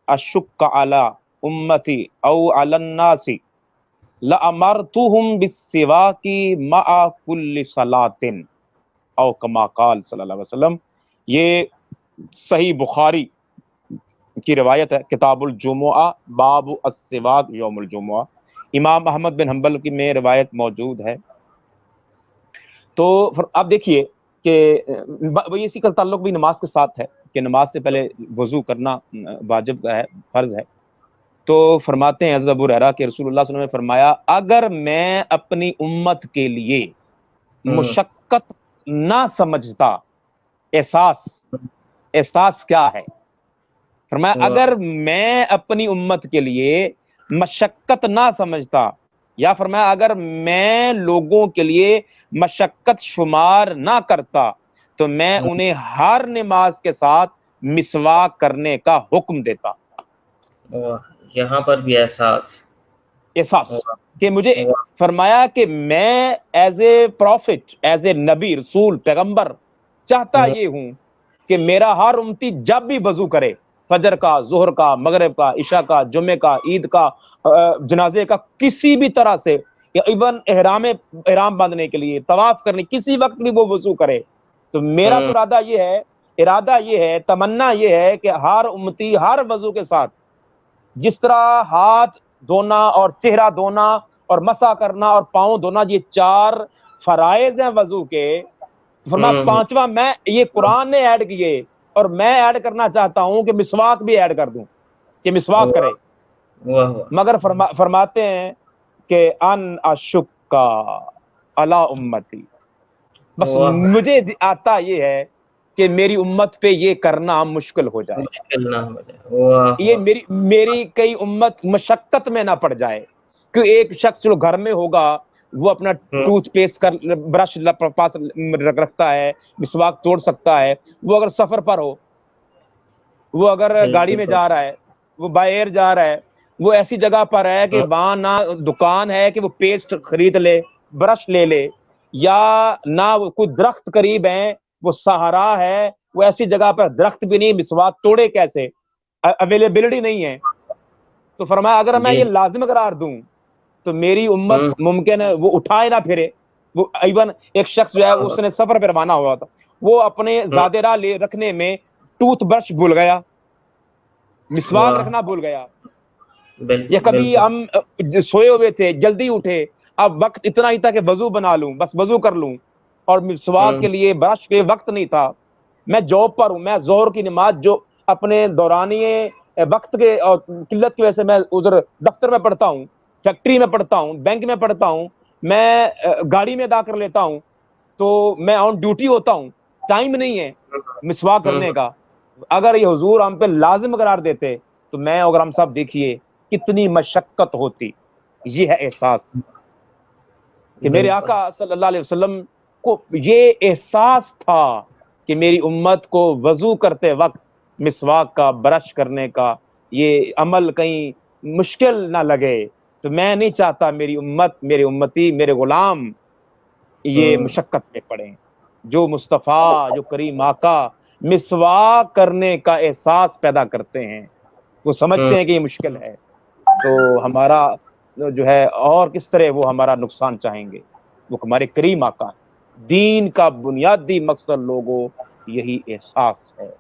[SPEAKER 1] اشق علی امتی او علی الناس لامرتهم بالسواک مع کل صلاۃ او کما قال صلی اللہ علیہ وسلم۔ یہ صحیح بخاری کی روایت ہے، کتاب الجمعہ باب السواک یوم الجمعہ، امام احمد بن حنبل کی میں روایت موجود ہے۔ تو آپ دیکھیے کہ اسی کا تعلق بھی نماز کے ساتھ ہے کہ نماز سے پہلے وضو کرنا واجب ہے، فرض ہے۔ تو فرماتے ہیں حضرت ابو ہریرہ کہ رسول اللہ صلی اللہ علیہ وسلم نے فرمایا اگر میں اپنی امت کے لیے مشقت نہ سمجھتا، احساس کیا ہے؟ فرمایا اگر میں اپنی امت کے لیے مشقت نہ سمجھتا، یا فرمایا اگر میں لوگوں کے لیے مشقت شمار نہ کرتا تو میں انہیں ہر نماز کے ساتھ مسواک کرنے کا حکم دیتا۔
[SPEAKER 2] یہاں پر بھی احساس
[SPEAKER 1] کہ مجھے فرمایا کہ میں as a prophet, as a نبی، رسول، پیغمبر چاہتا یہ ہوں کہ میرا ہر امتی جب بھی وضو کرے، فجر کا، ظہر کا، مغرب کا، عشاء کا، جمعے کا، عید کا، جنازے کا، کسی بھی طرح سے، یا ایون احرام باندھنے کے لیے، طواف کرنے، کسی وقت بھی وہ وضو کرے۔ تو میرا تو ارادہ یہ ہے، تمنا یہ ہے کہ ہر امتی ہر وضو کے ساتھ جس طرح ہاتھ دھونا اور چہرہ دھونا اور مسح کرنا اور پاؤں دھونا یہ 4 فرائض ہیں وضو کے، فرمایا 5واں میں یہ قرآن نے ایڈ کیے، اور میں ایڈ کرنا چاہتا ہوں کہ مسواک بھی ایڈ کر دوں کہ مسواک کرے۔ مگر فرماتے ہیں کہ ان اشکا علی امتی، بس مجھے آتا یہ ہے کہ میری امت پہ یہ کرنا مشکل ہو جائے،
[SPEAKER 2] مشکل نہ ہو جائے،
[SPEAKER 1] یہ میری کئی امت مشقت میں نہ پڑ جائے۔ کہ ایک شخص جو گھر میں ہوگا وہ اپنا ٹوتھ پیسٹ کر برش پاس رکھتا ہے، مسواک توڑ سکتا ہے، وہ اگر سفر پر ہو، وہ اگر گاڑی میں جا رہا ہے، وہ بائی ایئر جا رہا ہے، وہ ایسی جگہ پر ہے کہ وہاں نہ دکان ہے کہ وہ پیسٹ خرید لے، برش لے لے، یا نہ کوئی درخت قریب ہے، وہ صحرا ہے، وہ ایسی جگہ پر درخت بھی نہیں، مسواک توڑے کیسے، اویلیبلٹی نہیں ہے۔ تو فرمایا اگر میں یہ لازم قرار دوں تو میری امت ممکن ہے وہ اٹھائے نہ پھرے۔ وہ ایون ایک شخص جو ہے اس نے سفر پہ روانہ ہوا تھا، وہ اپنے زیادہ راہ لے رکھنے میں ٹوتھ برش بھول گیا، مسواک رکھنا بھول گیا،
[SPEAKER 2] بالکل
[SPEAKER 1] یا کبھی
[SPEAKER 2] بالکل
[SPEAKER 1] ہم سوئے ہوئے تھے جلدی اٹھے، اب وقت اتنا ہی تھا کہ وضو بنا لوں، بس وضو کر لوں، اور مسواک کے لیے برش کے وقت نہیں تھا. میں جاب پر ہوں، میں ظہر کی نماز جو اپنے دورانیے وقت کے اور قلت کی وجہ سے میں ادھر دفتر میں پڑھتا ہوں، فیکٹری میں پڑھتا ہوں، بینک میں پڑھتا ہوں، میں گاڑی میں ادا کر لیتا ہوں، تو میں آن ڈیوٹی ہوتا ہوں، ٹائم نہیں ہے مسواک کرنے کا. اگر یہ حضور ہم پہ لازم قرار دیتے تو میں اور ہم صاحب دیکھیے کتنی مشقت ہوتی. یہ ہے احساس کہ میرے
[SPEAKER 2] بالکل
[SPEAKER 1] آقا صلی اللہ علیہ وسلم کو یہ احساس تھا کہ میری امت کو وضو کرتے وقت مسواک کا، برش کرنے کا یہ عمل کہیں مشکل نہ لگے. تو میں نہیں چاہتا میری امت، میرے امتی، میرے غلام یہ مشقت میں پڑیں. جو مصطفیٰ، جو کریم آقا مسواک کرنے کا احساس پیدا کرتے ہیں، وہ سمجھتے ہیں کہ یہ مشکل ہے، تو ہمارا جو ہے اور کس طرح وہ ہمارا نقصان چاہیں گے. وہ ہمارے کریم آقا ہیں. دین کا بنیادی مقصد لوگوں یہی احساس ہے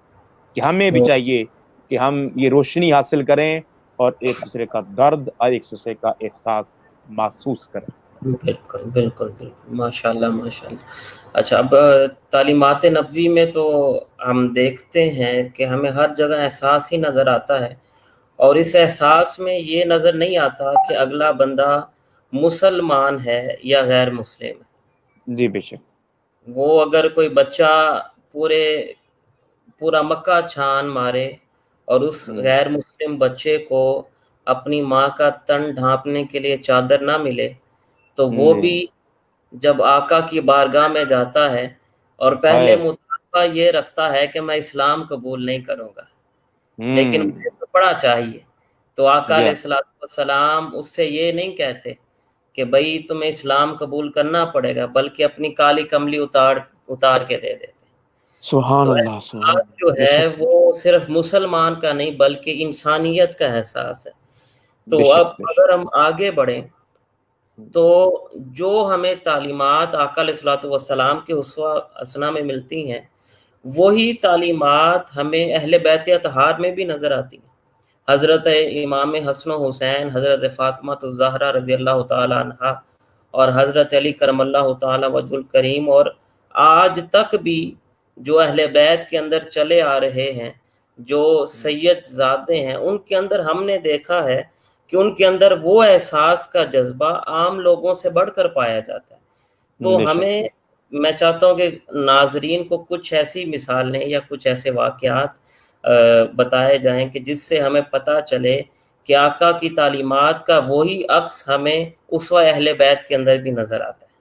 [SPEAKER 1] کہ ہمیں بھی چاہیے کہ ہم یہ روشنی حاصل کریں اور ایک دوسرے کا درد اور ایک دوسرے کا احساس محسوس کریں.
[SPEAKER 2] بالکل بالکل بالکل ماشاء اللہ ماشاء اللہ. اچھا، اب تعلیمات نبوی میں تو ہم دیکھتے ہیں کہ ہمیں ہر جگہ احساس ہی نظر آتا ہے، اور اس احساس میں یہ نظر نہیں آتا کہ اگلا بندہ مسلمان ہے یا غیر مسلم ہے.
[SPEAKER 1] جی بے شک.
[SPEAKER 2] وہ اگر کوئی بچہ پورا مکہ چھان مارے اور اس غیر مسلم بچے کو اپنی ماں کا تن ڈھانپنے کے لیے چادر نہ ملے، تو وہ بھی جب آقا کی بارگاہ میں جاتا ہے اور پہلے مطالبہ یہ رکھتا ہے کہ میں اسلام قبول نہیں کروں گا، لیکن مجھے تو بڑا چاہیے، تو آقا علیہ الصلوۃ والسلام اس سے یہ نہیں کہتے کہ بھائی تمہیں اسلام قبول کرنا پڑے گا، بلکہ اپنی کالی کملی اتار کے دے دیتے.
[SPEAKER 1] سبحان
[SPEAKER 2] تو
[SPEAKER 1] اللہ، سبحان
[SPEAKER 2] احساس جو
[SPEAKER 1] اللہ، بے
[SPEAKER 2] ہے
[SPEAKER 1] شک
[SPEAKER 2] وہ صرف مسلمان کا نہیں بلکہ انسانیت کا احساس ہے. تو
[SPEAKER 1] بے
[SPEAKER 2] اب
[SPEAKER 1] شک بے
[SPEAKER 2] اگر
[SPEAKER 1] شک.
[SPEAKER 2] ہم آگے بڑھیں تو جو ہمیں تعلیمات آقا علیہ الصلوۃ والسلام کے اسوہ حسنہ میں ملتی ہیں، وہی تعلیمات ہمیں اہل بیت اطہار میں بھی نظر آتی ہیں. حضرت امام حسن و حسین، حضرت فاطمہ الزہرا رضی اللہ تعالی عنہا، اور حضرت علی کرم اللہ تعالی وجہ الکریم، اور آج تک بھی جو اہل بیت کے اندر چلے آ رہے ہیں، جو سید زادے ہیں، ان کے اندر ہم نے دیکھا ہے کہ ان کے اندر وہ احساس کا جذبہ عام لوگوں سے بڑھ کر پایا جاتا ہے. تو
[SPEAKER 1] بے شک.
[SPEAKER 2] میں چاہتا ہوں کہ ناظرین کو کچھ ایسی مثالیں یا کچھ ایسے واقعات بتائے جائیں کہ جس سے ہمیں پتہ چلے کہ آقا کی تعلیمات کا وہی عکس ہمیں اسوہ اہل بیت کے اندر بھی نظر آتا ہے.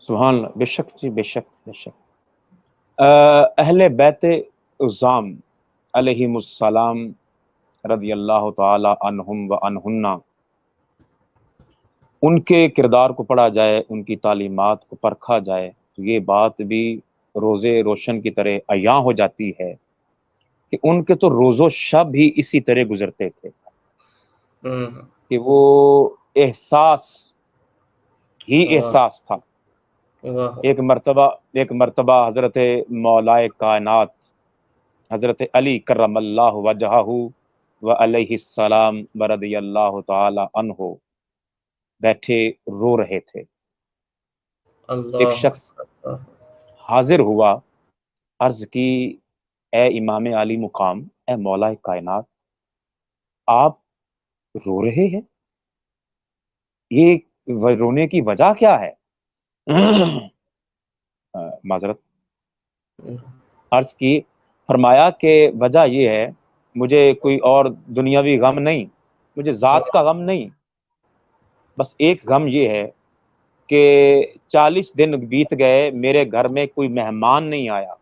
[SPEAKER 1] سبحان اللہ، بے شک جی، بے شک بے شک. اہل بیت عظام علیہم السلام رضی اللہ تعالی عنہم و عنہن، ان کے کردار کو پڑھا جائے، ان کی تعلیمات کو پرکھا جائے، تو یہ بات بھی روزے روشن کی طرح عیاں ہو جاتی ہے کہ ان کے تو روز و شب ہی اسی طرح گزرتے تھے کہ وہ احساس ہی احساس تھا. ایک مرتبہ حضرت مولائے کائنات حضرت علی کرم اللہ وجہہ و علیہ السلام ورضی اللہ تعالی عنہ بیٹھے رو رہے تھے. ایک شخص حاضر ہوا، عرض کی اے امام علی مقام، اے مولا کائنات، آپ رو رہے ہیں، یہ رونے کی وجہ کیا ہے؟ معذرت. عرض کی، فرمایا کہ وجہ یہ ہے، مجھے کوئی اور دنیاوی غم نہیں، مجھے ذات کا غم نہیں، بس ایک غم یہ ہے کہ 40 دن بیت گئے، میرے گھر میں کوئی مہمان نہیں آیا.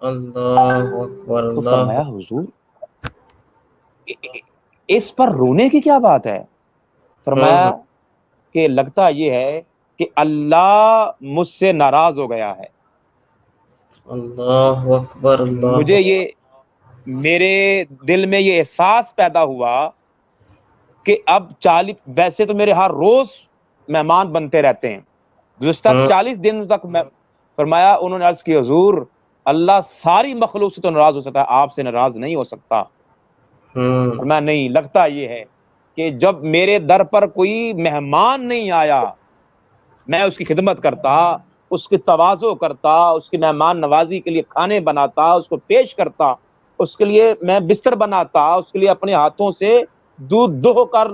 [SPEAKER 2] اللہ اکبر.
[SPEAKER 1] تو فرمایا حضور اس پر رونے کی کیا بات ہے؟ فرمایا کہ لگتا یہ ہے کہ اللہ مجھ سے ناراض ہو گیا ہے.
[SPEAKER 2] اللہ اکبر. اللہ
[SPEAKER 1] مجھے یہ میرے دل میں یہ احساس پیدا ہوا کہ اب 40، ویسے تو میرے ہر روز مہمان بنتے رہتے ہیں، گزشتہ 40 دن تک فرمایا انہوں نے عرض کی حضور اللہ ساری مخلوق سے تو ناراض ہو سکتا ہے، آپ سے ناراض نہیں ہو سکتا. فرمایا نہیں، لگتا یہ ہے کہ جب میرے در پر کوئی مہمان نہیں آیا میں اس کی خدمت کرتا، اس کی تواضع کرتا، اس کی مہمان نوازی کے لیے کھانے بناتا، اس کو پیش کرتا، اس کے لیے میں بستر بناتا، اس کے لیے اپنے ہاتھوں سے دودھ دہو کر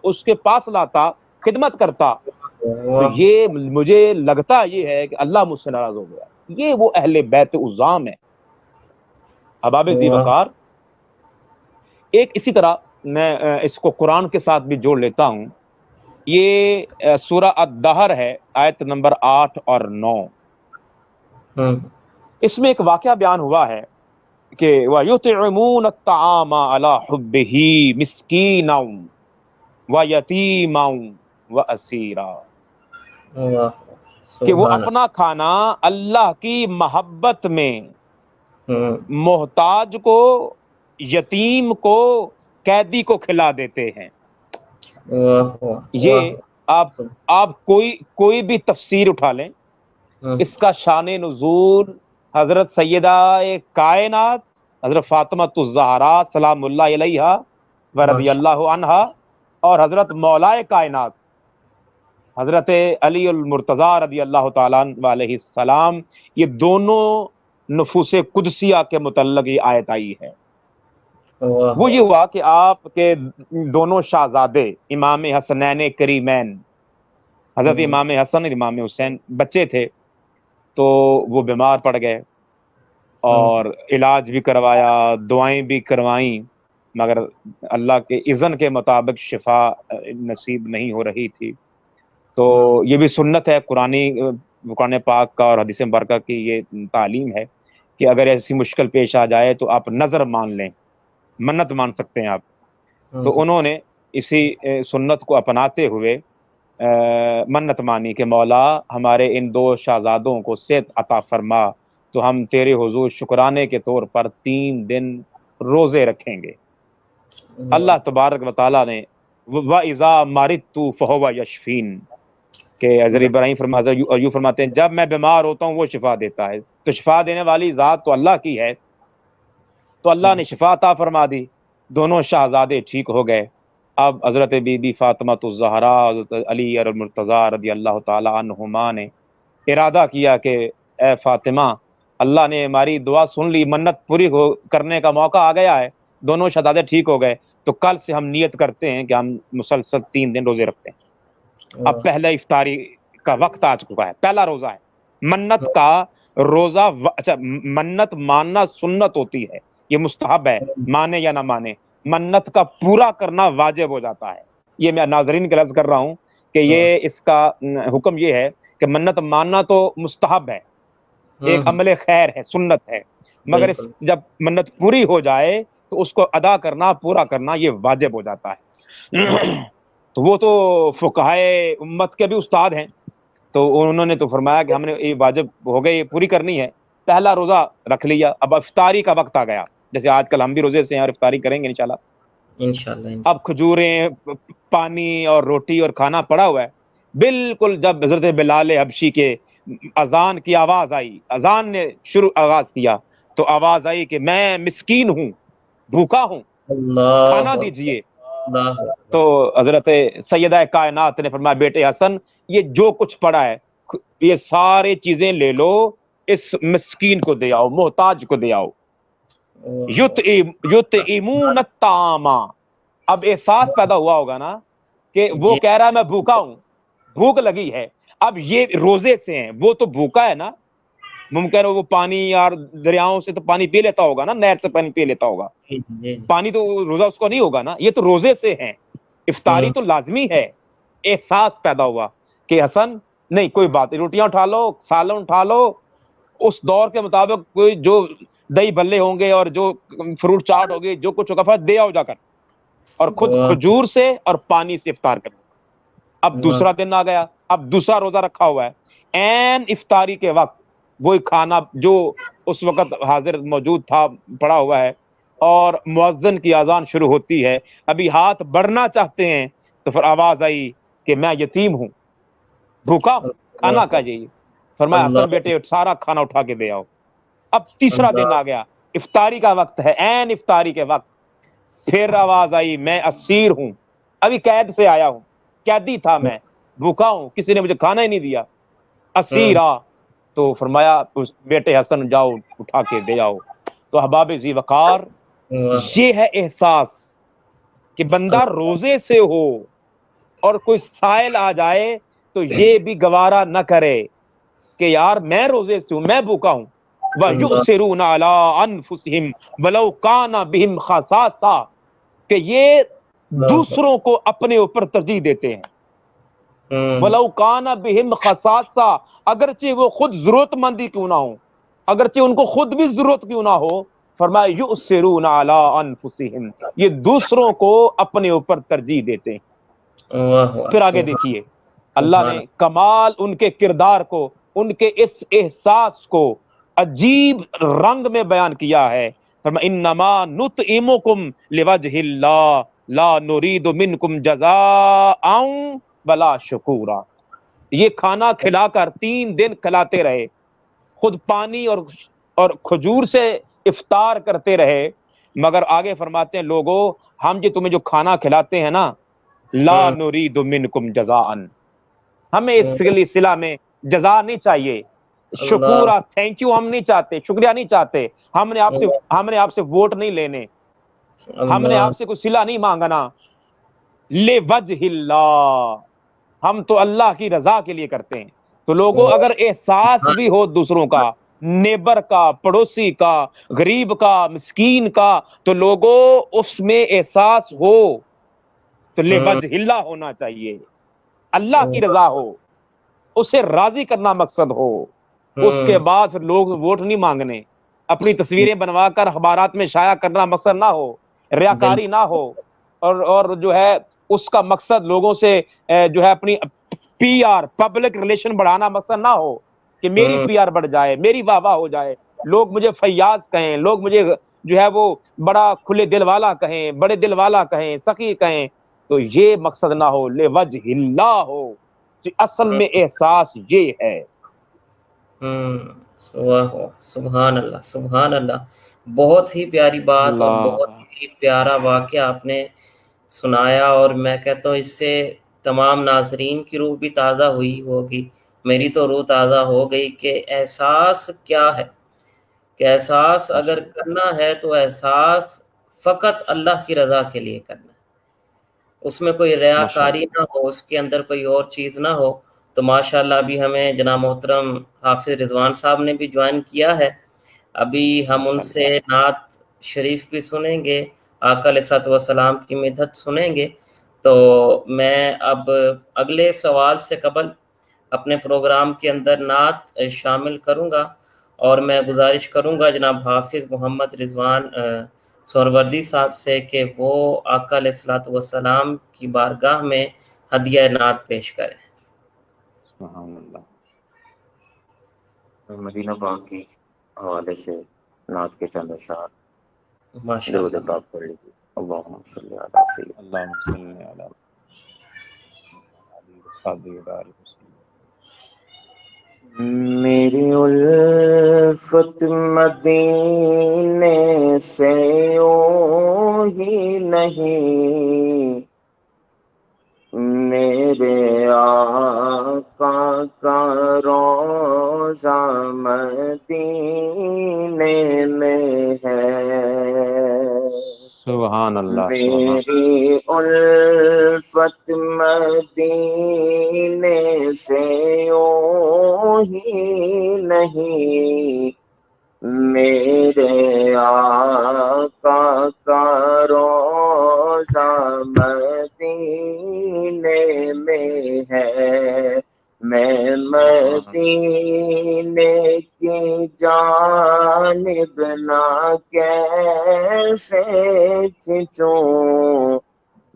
[SPEAKER 1] اس کے پاس لاتا، خدمت کرتا، تو یہ مجھے لگتا یہ ہے کہ اللہ مجھ سے ناراض ہو گیا۔ یہ وہ اہل بیت عظام ہے۔ احباب ذی وقار، ایک اسی طرح میں اس کو قرآن کے ساتھ بھی جوڑ لیتا ہوں۔ یہ سورہ الدہر ہے، آیت نمبر 8 اور 9۔ اس میں ایک واقعہ بیان ہوا ہے کہ وَيُطْعِمُونَ الطَّعَامَ عَلَى حُبِّهِ مِسْكِينًا وَيَتِيمًا وَأَسِيرًا، کہ وہ اپنا کھانا اللہ کی محبت میں محتاج کو، یتیم کو، قیدی کو کھلا دیتے ہیں۔ یہ آپ کوئی بھی تفسیر اٹھا لیں، اس کا شان نزول حضرت سیدہ کائنات حضرت فاطمہ الزہرا سلام اللہ علیہا و رضی اللہ عنہا اور حضرت مولائے کائنات حضرت علی المرتضیٰ رضی اللہ تعالیٰ علیہ السلام، یہ دونوں نفوس قدسیہ کے متعلق یہ آیت آئی ہے۔ وہ یہ ہوا کہ آپ کے دونوں شہزادے امام حسنین کریمین حضرت امام حسن اور امام حسین بچے تھے، تو وہ بیمار پڑ گئے اور علاج بھی کروایا، دعائیں بھی کروائیں، مگر اللہ کے اذن کے مطابق شفا نصیب نہیں ہو رہی تھی۔ تو یہ بھی سنت ہے قرآن پاک کا اور حدیث مبارکہ کی یہ تعلیم ہے کہ اگر ایسی مشکل پیش آ جائے تو آپ نظر مان لیں، منت مان سکتے ہیں آپ۔ تو انہوں نے اسی سنت کو اپناتے ہوئے منت مانی کہ مولا ہمارے ان دو شہزادوں کو صحت عطا فرما تو ہم تیرے حضور شکرانے کے طور پر 3 دن روزے رکھیں گے۔ اللہ تبارک و تعالیٰ نے وَإِذَا مَرِضْتُ فَهُوَ يَشْفِينِ کہ حضرت ابراہیم ایوب فرماتے ہیں جب میں بیمار ہوتا ہوں وہ شفا دیتا ہے۔ تو شفا دینے والی ذات تو اللہ کی ہے، تو اللہ نے شفا عطا فرما دی، دونوں شہزادے ٹھیک ہو گئے۔ اب حضرت بی بی فاطمہ الزہرا حضرت علی المرتضیٰ رضی اللہ تعالی عنہما نے ارادہ کیا کہ اے فاطمہ، اللہ نے ہماری دعا سن لی، منت پوری کرنے کا موقع آ گیا ہے، دونوں شہزادے ٹھیک ہو گئے، تو کل سے ہم نیت کرتے ہیں کہ ہم مسلسل 3 دن روزے رکھتے ہیں۔ اب پہلا افطاری کا وقت آ چکا ہے، پہلا روزہ ہے منت کا روزہ۔ اچھا، منت ماننا سنت ہوتی ہے، یہ مستحب ہے، مانے یا نہ مانے، منت کا پورا کرنا واجب ہو جاتا ہے۔ یہ میں ناظرین کے عرض کر رہا ہوں کہ یہ اس کا حکم یہ ہے کہ منت ماننا تو مستحب ہے، ایک عمل خیر ہے، سنت ہے، مگر جب منت پوری ہو جائے تو اس کو ادا کرنا، پورا کرنا یہ واجب ہو جاتا ہے۔ تو وہ تو فقہائے امت کے بھی استاد ہیں، تو انہوں نے تو فرمایا کہ ہم نے یہ واجب ہو گئے، یہ پوری کرنی ہے، پہلا روزہ رکھ لیا۔ اب افطاری کا وقت آ گیا، جیسے آج کل ہم بھی روزے سے ہیں اور افطاری کریں گے انشاءاللہ۔ اب کھجوریں، پانی اور روٹی اور کھانا پڑا ہوا ہے۔ بالکل جب حضرت بلال حبشی کے اذان کی آواز آئی، اذان نے آغاز کیا، تو آواز آئی کہ میں مسکین ہوں، بھوکا ہوں، کھانا دیجئے۔ تو حضرت سیدہ کائنات نے فرمایا بیٹے حسن، یہ جو کچھ پڑا ہے یہ سارے چیزیں لے لو، اس مسکین کو دے آؤ، محتاج کو دے آؤ۔ یطعمون الطعام، اب احساس پیدا ہوا ہوگا نا کہ وہ کہہ رہا ہے میں بھوکا ہوں، بھوک لگی ہے، اب یہ روزے سے ہیں، وہ تو بھوکا ہے نا، ممکن ہے وہ پانی یار دریاؤں سے تو پانی پی لیتا ہوگا نا، نہر سے پانی پی لیتا ہوگا، پانی تو روزہ اس کو نہیں ہوگا نا، یہ تو روزے سے ہیں، افطاری تو لازمی ہے۔ احساس پیدا ہوا کہ حسن نہیں کوئی بات، روٹیاں اٹھا لو، سالن اٹھا لو، اس دور کے مطابق کوئی جو دہی بھلے ہوں گے اور جو فروٹ چاٹ ہوگی، جو کچھ ہوگا پھر دے آؤ جا کر، اور خود کھجور سے اور پانی سے افطار کرو۔ اب دوسرا دن آ گیا، اب دوسرا روزہ رکھا ہوا ہے، عین افطاری کے وقت وہی کھانا جو اس وقت حاضر موجود تھا پڑا ہوا ہے، اور مؤذن کی اذان شروع ہوتی ہے، ابھی ہاتھ بڑھنا چاہتے ہیں تو پھر آواز آئی کہ میں یتیم ہوں، بھوکا ہوں، کھانا کھائیے۔ فرمایا حسن بیٹے سارا کھانا اٹھا کے دے آؤ۔ اب تیسرا دن آ گیا، افطاری کا وقت ہے، عین افطاری کے وقت، پھر آواز آئی میں اسیر ہوں، ابھی قید سے آیا ہوں، قیدی تھا میں، بھوکا ہوں، کسی نے مجھے کھانا ہی نہیں دیا، اسیرا. تو فرمایا اس بیٹے حسن جاؤ اٹھا کے دے آؤ. تو احباب ذی وقار، یہ ہے احساس کہ بندہ روزے سے ہو اور کوئی سائل آ جائے تو یہ بھی گوارا نہ کرے کہ یار میں روزے سے ہوں، میں بھوکا ہوں. وَيُؤْثِرُونَ عَلَىٰ أَنفُسِهِمْ وَلَوْ كَانَ بِهِمْ خَصَاصَةٌ، کہ یہ دوسروں کو اپنے اوپر ترجیح دیتے ہیں. وَلَوْ كَانَ بِهِمْ خَصَاصَةٌ، اگرچہ وہ خود ضرورت مند ہی کیوں نہ ہو، اگرچہ ان کو خود بھی ضرورت کیوں نہ ہو. فرمایا یؤثرون علی انفسہم، یہ دوسروں کو اپنے اوپر ترجیح دیتے ہیں. پھر آگے دیکھیے اللہ نے کمال ان کے کردار کو، ان کے اس احساس کو عجیب رنگ میں بیان کیا ہے. فرمایا انما نطعمکم لوجہ اللہ لا نرید منکم جزاء ولا شکورا. یہ کھانا کھلا کر 3 دن کھلاتے رہے، خود پانی اور کھجور سے افطار کرتے رہے، مگر آگے فرماتے ہیں لوگوں ہم جو تمہیں جو کھانا کھلاتے ہیں نا، لا نرید منکم جزاء، ہمیں اس سلسلہ میں جزا نہیں چاہیے، شکورا تھینک یو ہم نہیں چاہتے، شکریہ نہیں چاہتے، ہم نے آپ سے ووٹ نہیں لینے، ہم نے آپ سے کوئی صلہ نہیں مانگنا. لوجہ اللہ، ہم تو اللہ کی رضا کے لیے کرتے ہیں. تو لوگوں اگر احساس بھی ہو دوسروں کا، نیبر کا، پڑوسی کا، غریب کا، مسکین کا، تو لوگوں اس میں احساس ہو تو لوجہ اللہ ہونا چاہیے، اللہ کی رضا ہو، اسے راضی کرنا مقصد ہو. اس کے بعد پھر لوگ ووٹ نہیں مانگنے، اپنی تصویریں بنوا کر اخبارات میں شائع کرنا مقصد نہ ہو، ریاکاری نہ ہو، اور جو ہے اس کا مقصد لوگوں سے جو ہے اپنی پی آر پبلک ریلیشن بڑھانا مقصد نہ ہو کہ میری پی آر بڑھ جائے، میری واہ واہ ہو جائے، لوگ مجھے فیاض کہیں، لوگ مجھے جو ہے وہ بڑا کھلے دل والا کہیں، بڑے دل والا کہیں، سخی کہیں. تو یہ مقصد نہ ہو، لوجہ اللہ ہو. اصل میں احساس یہ ہے.
[SPEAKER 2] سبحان اللہ، سبحان اللہ. بہت ہی پیاری بات اور بہت ہی پیارا واقعہ آپ نے سنایا، اور میں کہتا ہوں اس سے تمام ناظرین کی روح بھی تازہ ہوئی ہوگی، میری تو روح تازہ ہو گئی کہ احساس کیا ہے، کہ احساس اگر کرنا ہے تو احساس فقط اللہ کی رضا کے لیے کرنا ہے، اس میں کوئی ریاکاری نہ ہو، اس کے اندر کوئی اور چیز نہ ہو. تو ماشاءاللہ ابھی ہمیں جناب محترم حافظ رضوان صاحب نے بھی جوائن کیا ہے، ابھی ہم ان سے نعت شریف بھی سنیں گے، آقا علیہ الصلوۃ والسلام کی مدحت سنیں گے. تو میں اب اگلے سوال سے قبل اپنے پروگرام کے اندر نعت شامل کروں گا، اور میں گزارش کروں گا جناب حافظ محمد رضوان سہروردی صاحب سے کہ وہ آقا علیہ الصلوۃ والسلام کی بارگاہ میں ہدیہ نعت پیش کریں.
[SPEAKER 1] سبحان اللہ.
[SPEAKER 4] مدینہ پاک کی حوالے سے نعت کے چند اشعار درود
[SPEAKER 2] ماشاءاللہ.
[SPEAKER 4] پاک پڑھ لیجیے. اللہم صلی علی سیدنا.
[SPEAKER 1] اللہم صلی علی
[SPEAKER 4] میری الفت مدینے سے یوں ہی نہیں، میرے آقا کا روضہ مدینے میں ہے.
[SPEAKER 1] سبحان اللہ.
[SPEAKER 4] میری الفت مدینے سے یوں ہی نہیں، میرے آقا کا روضہ مدینے میں ہے. میں مدینے کی جانب نہ کیسے کھنچوں،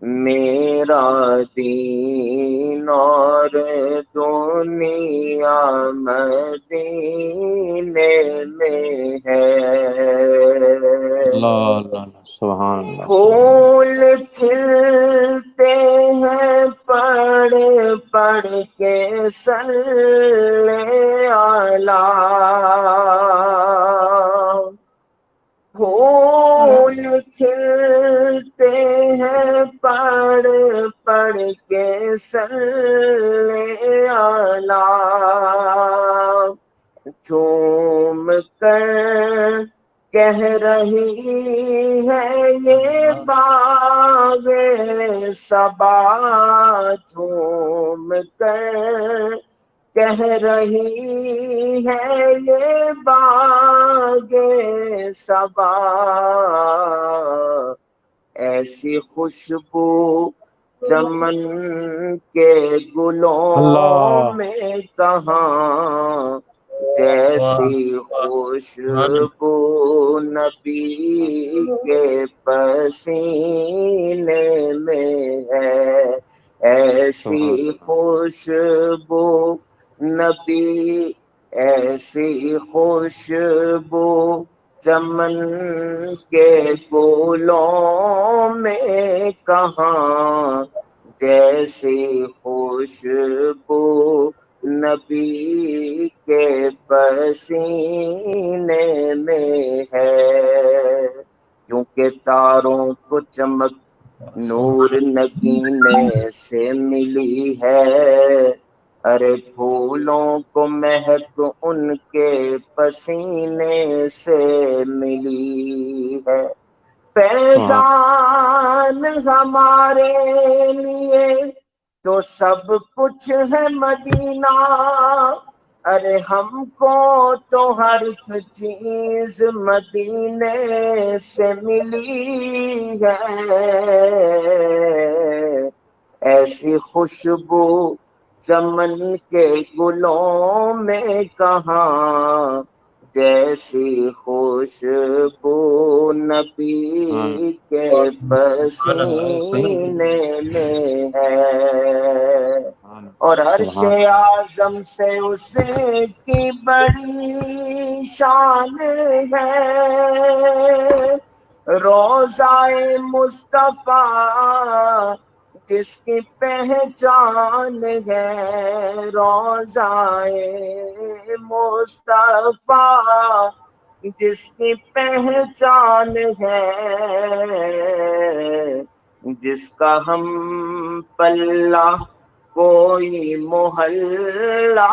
[SPEAKER 4] میرا دین اور دنیا مدینے میں ہے.
[SPEAKER 1] سبحان اللہ.
[SPEAKER 4] پھول کھلتے ہیں پڑھ پڑھ کے صلی علی، پھول کھلتے ہیں پڑھ پڑھ کے صلی علی جھوم کر کہہ رہی ہے یہ باغ صبا جھوم کر کہہ رہی ہے یہ باغ صبا ایسی خوشبو چمن کے گلوں میں کہاں جیسی خوشبو نبی کے پسینے میں ہے ایسی خوشبو نبی ایسی خوشبو چمن کے گلوں میں کہاں جیسی خوشبو نبی کے پسینے میں ہے کیونکہ تاروں کو چمک نور نگینے سے ملی ہے ارے پھولوں کو مہک ان کے پسینے سے ملی ہے فیضان ہمارے لیے تو سب کچھ ہے مدینہ ارے ہم کو تو ہر ایک چیز مدینے سے ملی ہے ایسی خوشبو چمن کے گلوں میں کہاں جیسی خوشبو نبی کے پسینے میں ہے اور عرش اعظم سے اس کی بڑی شان ہے روضہ مصطفیٰ جس کی پہچان ہے روضہ مصطفیٰ جس کی پہچان ہے جس کا ہم پلہ کوئی محلہ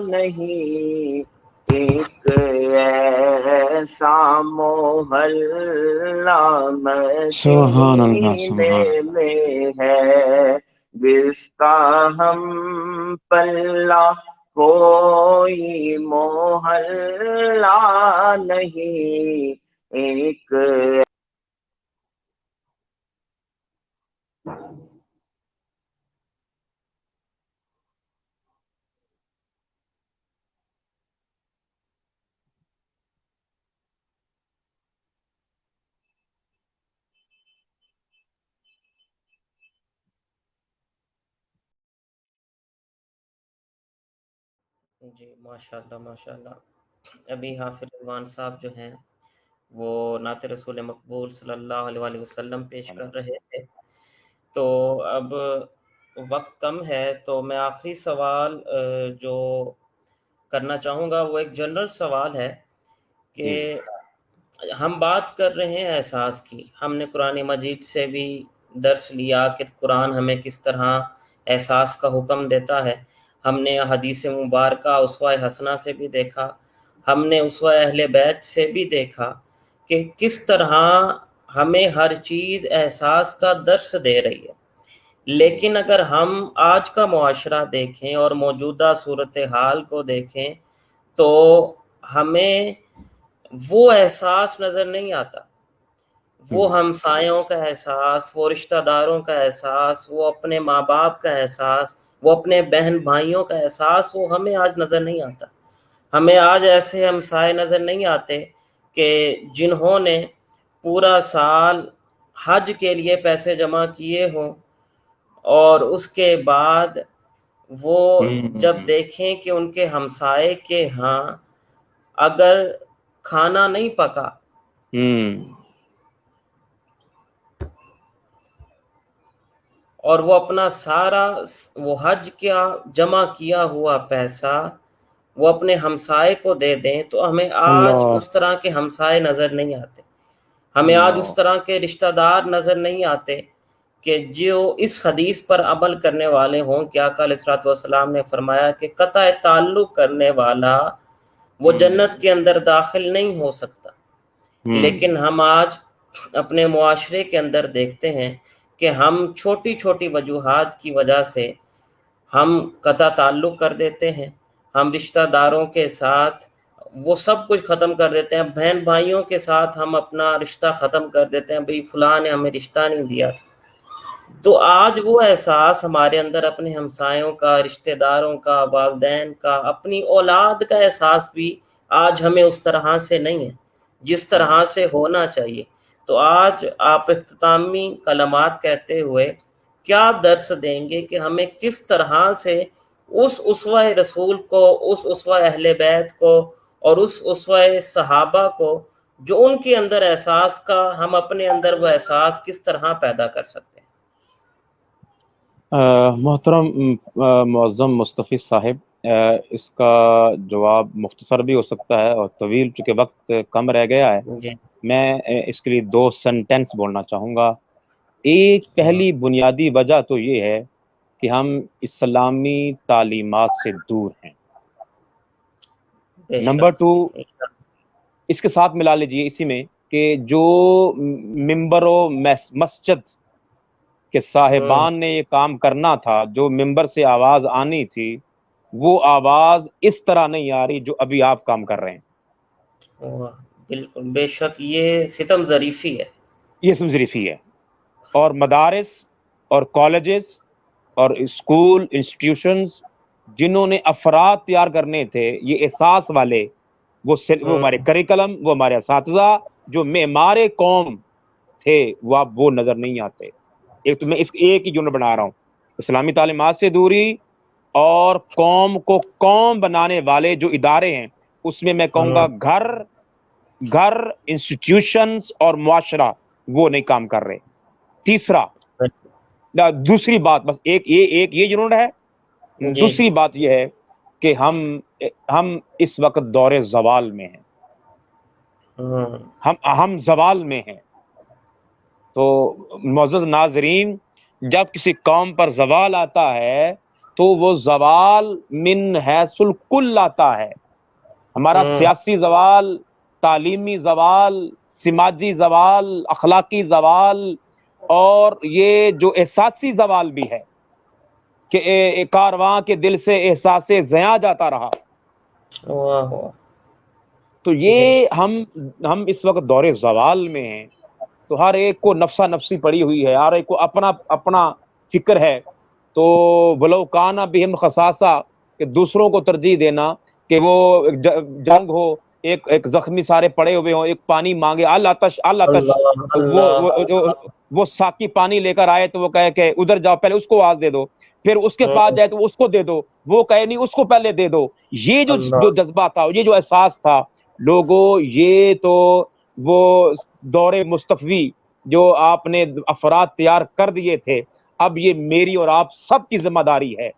[SPEAKER 4] نہیں ایک ایسا محلہ مدینے میں ہے جس کا ہم پلہ کوئی محلہ نہیں ایک
[SPEAKER 2] جی ماشاءاللہ ماشاءاللہ ابھی حافظ رضوان صاحب جو ہیں وہ نعت رسول مقبول صلی اللہ علیہ وسلم پیش کر رہے تھے تو اب وقت کم ہے تو میں آخری سوال جو کرنا چاہوں گا وہ ایک جنرل سوال ہے کہ ہم بات کر رہے ہیں احساس کی ہم نے قرآن مجید سے بھی درس لیا کہ قرآن ہمیں کس طرح احساس کا حکم دیتا ہے ہم نے حدیث مبارکہ اسوہ حسنہ سے بھی دیکھا ہم نے اسوہ اہل بیت سے بھی دیکھا کہ کس طرح ہمیں ہر چیز احساس کا درس دے رہی ہے لیکن اگر ہم آج کا معاشرہ دیکھیں اور موجودہ صورتحال کو دیکھیں تو ہمیں وہ احساس نظر نہیں آتا وہ ہمسایوں کا احساس وہ رشتہ داروں کا احساس وہ اپنے ماں باپ کا احساس وہ اپنے بہن بھائیوں کا احساس وہ ہمیں آج نظر نہیں آتا ہمیں آج ایسے ہمسائے نظر نہیں آتے کہ جنہوں نے پورا سال حج کے لیے پیسے جمع کیے ہوں اور اس کے بعد وہ جب دیکھیں کہ ان کے ہمسائے کے ہاں اگر کھانا نہیں پکا اور وہ اپنا سارا وہ حج کا جمع کیا ہوا پیسہ وہ اپنے ہمسائے کو دے دیں تو ہمیں آج اس طرح کے ہمسائے نظر نہیں آتے ہمیں آج اس طرح کے رشتہ دار نظر نہیں آتے کہ جو اس حدیث پر عمل کرنے والے ہوں، کہ آقا علیہ الصلوۃ والسلام نے فرمایا کہ قطع تعلق کرنے والا وہ جنت کے اندر داخل نہیں ہو سکتا۔ لیکن ہم آج اپنے معاشرے کے اندر دیکھتے ہیں کہ ہم چھوٹی چھوٹی وجوہات کی وجہ سے ہم قطع تعلق کر دیتے ہیں، ہم رشتہ داروں کے ساتھ وہ سب کچھ ختم کر دیتے ہیں، بہن بھائیوں کے ساتھ ہم اپنا رشتہ ختم کر دیتے ہیں، بھئی فلاں نے ہمیں رشتہ نہیں دیا۔ تو آج وہ احساس ہمارے اندر اپنے ہمسایوں کا، رشتہ داروں کا، والدین کا، اپنی اولاد کا احساس بھی آج ہمیں اس طرح سے نہیں ہے جس طرح سے ہونا چاہیے۔ تو آج آپ اختتامی کلمات کہتے ہوئے کیا درس دیں گے کہ ہمیں کس طرح سے اس اسوہ رسول کو، اس اسوہ اہل بیت کو اور اس اسوہ صحابہ کو جو ان کے اندر احساس کا، ہم اپنے اندر وہ احساس کس طرح پیدا کر سکتے ہیں؟
[SPEAKER 1] محترم معظم مصطفی صاحب، اس کا جواب مختصر بھی ہو سکتا ہے اور طویل، چونکہ وقت کم رہ گیا ہے۔
[SPEAKER 2] جی
[SPEAKER 1] میں اس کے لیے 2 سینٹنس بولنا چاہوں گا۔ ایک پہلی بنیادی وجہ تو یہ ہے کہ ہم اسلامی تعلیمات سے دور ہیں۔ نمبر 2، اس کے ساتھ ملا لیجئے اسی میں کہ جو ممبر و مسجد کے صاحبان نے یہ کام کرنا تھا، جو ممبر سے آواز آنی تھی، وہ آواز اس طرح نہیں آ رہی جو ابھی آپ کام کر رہے ہیں۔
[SPEAKER 2] بالکل، بے شک یہ ستم ظریفی ہے،
[SPEAKER 1] یہ ستم ظریفی ہے۔ اور مدارس اور کالجز اور اسکول انسٹیٹیوشنز جنہوں نے افراد تیار کرنے تھے یہ احساس والے، وہ ہمارے کریکلم، وہ ہمارے اساتذہ جو معمار قوم تھے، وہ نظر نہیں آتے۔ ایک تو میں اس ایک ہی یونٹ بنا رہا ہوں، اسلامی تعلیمات سے دوری اور قوم کو قوم بنانے والے جو ادارے ہیں، اس میں میں کہوں گا گھر انسٹیٹیوشنز اور معاشرہ وہ نہیں کام کر رہے۔ تیسرا، دوسری بات، بس ایک یہ یونٹ ہے۔ دوسری بات یہ ہے کہ ہم اس وقت دور زوال میں ہیں، ہم زوال میں ہیں۔ تو معزز ناظرین، جب کسی قوم پر زوال آتا ہے تو وہ زوال من حیث الکل آتا ہے۔ ہمارا سیاسی زوال، تعلیمی زوال، سماجی زوال، اخلاقی زوال، اور یہ جو احساسی زوال بھی ہے کہ کارواں کے دل سے احساس زیاں جاتا رہا۔ تو یہ ہم اس وقت دور زوال میں ہیں۔ تو ہر ایک کو نفسا نفسی پڑی ہوئی ہے، ہر ایک کو اپنا فکر ہے۔ تو ولو کانا بہم خصاصہ، کہ دوسروں کو ترجیح دینا، کہ وہ جنگ ہو، ایک زخمی سارے پڑے ہوئے ہوں، ایک پانی مانگے، العطش وہ ساقی پانی لے کر آئے تو وہ کہے کہ ادھر جاؤ، پہلے اس کو آواز دے دو، پھر اس کے پاس جائے تو اس کو دے دو، وہ کہے نہیں اس کو پہلے دے دو۔ یہ جو جذبہ تھا، یہ جو احساس تھا لوگوں، یہ تو وہ دور مصطفی جو آپ نے افراد تیار کر دیے تھے، اب یہ میری اور آپ سب کی ذمہ داری ہے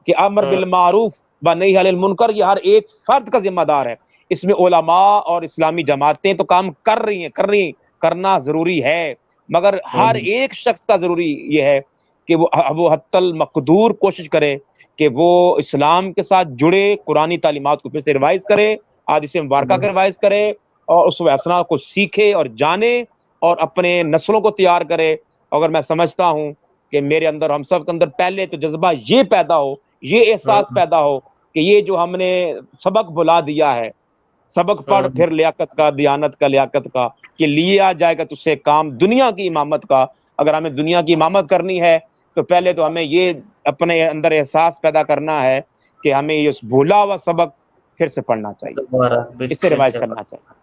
[SPEAKER 1] کہ امر بالمعروف و نہی عن المنکر یہ ہر ایک فرد کا ذمہ دار ہے۔ اس میں علماء اور اسلامی جماعتیں تو کام کر رہی ہیں، کرنا ضروری ہے، مگر ہر ایک شخص کا ضروری یہ ہے کہ وہ حتی المقدور کوشش کرے کہ وہ اسلام کے ساتھ جڑے، قرآنی تعلیمات کو پھر سے ریوائز کرے، حدیث مبارکہ کا ریوائز کرے، اور اس اسنا کو سیکھے اور جانے اور اپنے نسلوں کو تیار کرے۔ اگر میں سمجھتا ہوں کہ میرے اندر، ہم سب کے اندر پہلے تو جذبہ یہ پیدا ہو، یہ احساس پیدا ہو کہ یہ جو ہم نے سبق بلا دیا ہے، سبق پڑھ پھر لیاقت کا، دیانت کا، لیاقت کا، کہ لیا جائے گا تجھ سے کام دنیا کی امامت کا۔ اگر ہمیں دنیا کی امامت کرنی ہے تو پہلے تو ہمیں یہ اپنے اندر احساس پیدا کرنا ہے کہ ہمیں یہ بھولا ہوا سبق پھر سے پڑھنا چاہیے، اس سے ریوائز کرنا چاہیے۔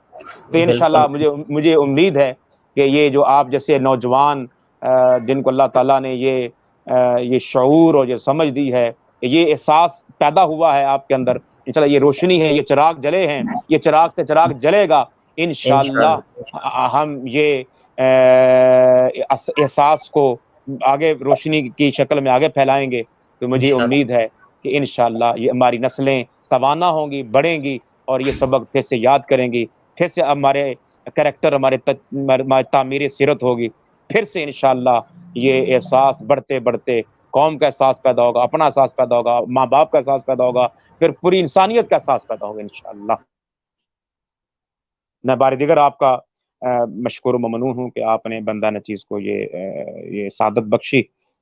[SPEAKER 1] تو انشاءاللہ مجھے امید ہے کہ یہ جو آپ جیسے نوجوان جن کو اللہ تعالیٰ نے یہ شعور اور یہ سمجھ دی ہے، یہ احساس پیدا ہوا ہے آپ کے اندر، انشاءاللہ یہ روشنی ہے، یہ چراغ جلے ہیں، یہ چراغ سے چراغ جلے گا انشاءاللہ۔ ہم یہ احساس کو آگے روشنی کی شکل میں آگے پھیلائیں گے۔ تو مجھے امید ہے کہ انشاءاللہ یہ ہماری نسلیں توانا ہوں گی، بڑھیں گی، اور یہ سبق پھر سے یاد کریں گی، پھر سے ہمارے کریکٹر، ہمارے تعمیر سیرت ہوگی۔ پھر سے انشاءاللہ یہ احساس بڑھتے بڑھتے قوم کا احساس پیدا ہوگا، اپنا احساس پیدا ہوگا، ماں باپ کا احساس پیدا ہوگا، پھر پوری انسانیت کا احساس پیدا ہوگا انشاءاللہ۔ میں بار دیگر آپ کا مشکور و ممنون ہوں کہ آپ نے بندہ نچیز کو یہ سعادت بخشی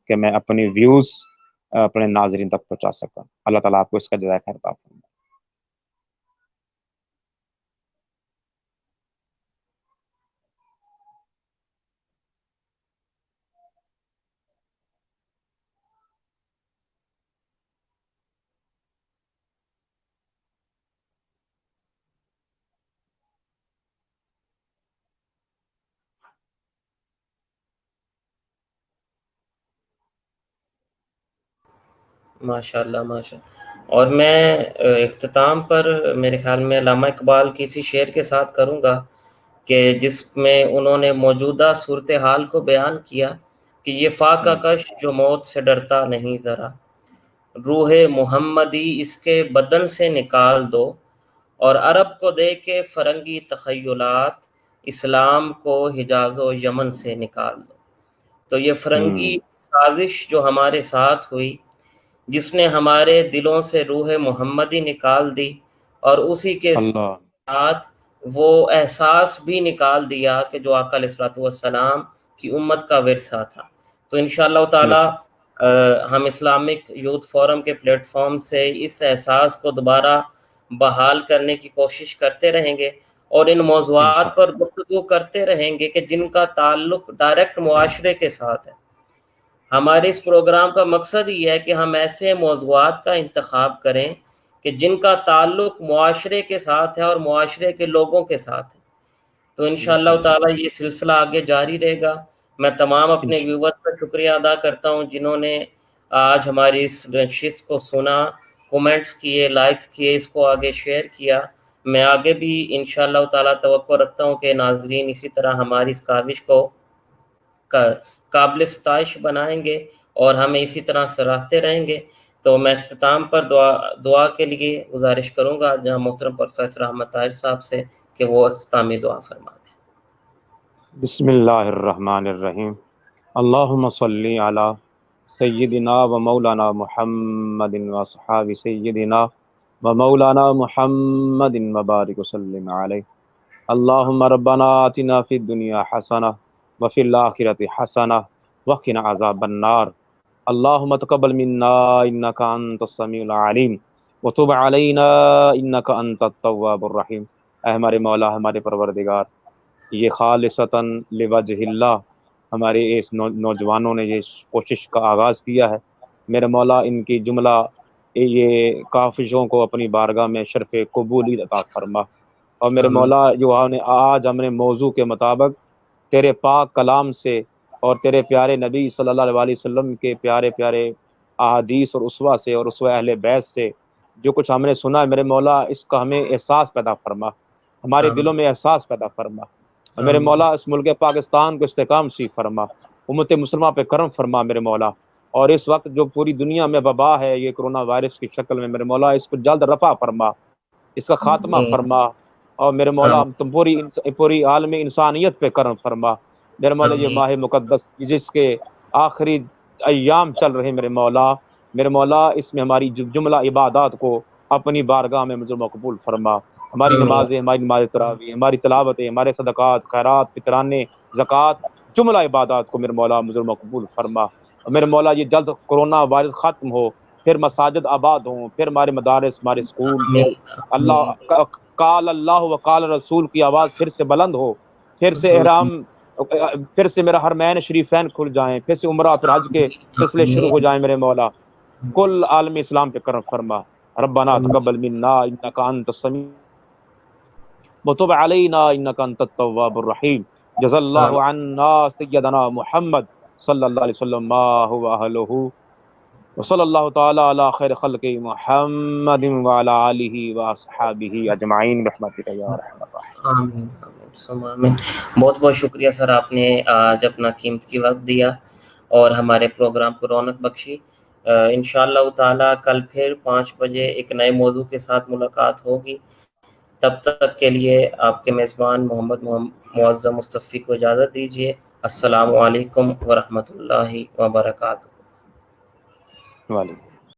[SPEAKER 1] کہ میں اپنی ویوز اپنے ناظرین تک پہنچا سکا۔ اللہ تعالیٰ آپ کو اس کا جزائے خیر عطا فرمائے۔
[SPEAKER 2] ماشاءاللہ ماشاءاللہ۔ اور میں اختتام پر میرے خیال میں علامہ اقبال کی اسی شعر کے ساتھ کروں گا کہ جس میں انہوں نے موجودہ صورتحال کو بیان کیا کہ یہ فاقہ کش جو موت سے ڈرتا نہیں ذرا، روح محمدی اس کے بدن سے نکال دو، اور عرب کو دے کے فرنگی تخیلات، اسلام کو حجاز و یمن سے نکال دو۔ تو یہ فرنگی سازش جو ہمارے ساتھ ہوئی، جس نے ہمارے دلوں سے روح محمدی نکال دی، اور اسی کے
[SPEAKER 1] اللہ
[SPEAKER 2] ساتھ وہ احساس بھی نکال دیا کہ جو آقا علیہ الصلوۃ والسلام کی امت کا ورثہ تھا۔ تو انشاءاللہ تعالی ہم اسلامک یوتھ فورم کے پلیٹ فارم سے اس احساس کو دوبارہ بحال کرنے کی کوشش کرتے رہیں گے، اور ان موضوعات پر گفتگو کرتے رہیں گے کہ جن کا تعلق ڈائریکٹ معاشرے کے ساتھ ہے۔ ہمارے اس پروگرام کا مقصد یہ ہے کہ ہم ایسے موضوعات کا انتخاب کریں کہ جن کا تعلق معاشرے کے ساتھ ہے اور معاشرے کے لوگوں کے ساتھ ہے۔ تو انشاءاللہ تعالی یہ سلسلہ آگے جاری رہے گا۔ میں تمام اپنے ویورز کا شکریہ ادا کرتا ہوں جنہوں نے آج ہماری اس نشست کو سنا، کومنٹس کیے، لائکس کیے، اس کو آگے شیئر کیا۔ میں آگے بھی انشاءاللہ تعالی توقع رکھتا ہوں کہ ناظرین اسی طرح ہماری اس کاوش کو قابل ستائش بنائیں گے اور ہمیں اسی طرح سراہتے رہیں گے۔ تو میں اختتام پر دعا کے لیے گزارش کروں گا جہاں محترم پروفیسر احمد طاہر صاحب سے کہ وہ اختتامی دعا فرما دیں۔
[SPEAKER 1] بسم اللہ الرحمن الرحیم۔ اللہم صلی علی سیدنا و مولانا محمد و صحاب سیدنا و مولانا محمد مبارک وسلم علیہ۔ اللہم ربنا آتنا فی الدنیا حسنہ وفی الآخرۃ حسنہ وقنا عذاب النار۔ اللہم تقبل منا انکا انت السمیع العلیم وتب علینا انکا انت التواب الرحیم۔ اے ہمارے مولا، ہمارے پروردگار، یہ خالصتاً لوجہ اللہ ہمارے اس نوجوانوں نے یہ کوشش کا آغاز کیا ہے، میرے مولا ان کی جملہ یہ کافشوں کو اپنی بارگاہ میں شرف قبولی عطا فرما۔ اور میرے مولا جو آج ہم نے موضوع کے مطابق تیرے پاک کلام سے اور تیرے پیارے نبی صلی اللہ علیہ وسلم کے پیارے پیارے احادیث اور اسوہ سے اور اسوہ اہل بیت سے جو کچھ ہم نے سنا ہے، میرے مولا اس کا ہمیں احساس پیدا فرما، ہمارے دلوں میں احساس پیدا فرما۔ اور میرے مولا اس ملک پاکستان کو استحکام نصیب فرما، امت مسلمہ پہ کرم فرما میرے مولا۔ اور اس وقت جو پوری دنیا میں وبا ہے یہ کرونا وائرس کی شکل میں، میرے مولا اس کو جلد رفع فرما، اس کا خاتمہ فرما۔ اور میرے مولا تم پوری عالم انسانیت پہ کرم فرما میرے مولا۔ یہ ماہ مقدس جس کے آخری ایام چل رہے میرے مولا اس میں ہماری جملہ عبادات کو اپنی بارگاہ میں منظور مقبول فرما۔ ہماری نمازیں، ہماری نماز تراویح، ہماری تلاوتیں، ہمارے صدقات، خیرات، فطرانے، زکوٰۃ، جملہ عبادات کو میرے مولا منظور مقبول فرما۔ اور میرے مولا یہ جلد کرونا وائرس ختم ہو، پھر مساجد آباد ہوں، پھر ہمارے مدارس، ہمارے اسکول، پھر اللہ قال اللہ و قال رسول کی آواز پھر سے بلند ہو، پھر سے احرام، پھر سے میرا حرمین شریفین کھل جائیں، پھر سے عمرہ پھر حج کے سلسلے شروع ہو جائیں میرے مولا۔ کل عالم اسلام پہ کرم فرما۔ ربنا تقبل منا انک انت السمیع وتب علینا انک انت التواب الرحیم۔ جزا اللہ عنا سیدنا محمد صلی اللہ علیہ وسلم ما هو اہلہ، وصلی اللہ تعالی علی خیر خلق محمد وعلی آلہ واصحابہ اجمعین برحمتک یا ارحم الراحمین۔
[SPEAKER 2] آمین۔ بہت بہت شکریہ سر، آپ نے آج اپنا قیمتی وقت دیا اور ہمارے پروگرام کو رونق بخشی۔ انشاءاللہ تعالی کل پھر 5 بجے ایک نئے موضوع کے ساتھ ملاقات ہوگی۔ تب تک کے لیے آپ کے میزبان محمد معظم مصطفی کو اجازت دیجیے۔ السلام علیکم ورحمۃ اللہ وبرکاتہ.
[SPEAKER 1] وعلیکم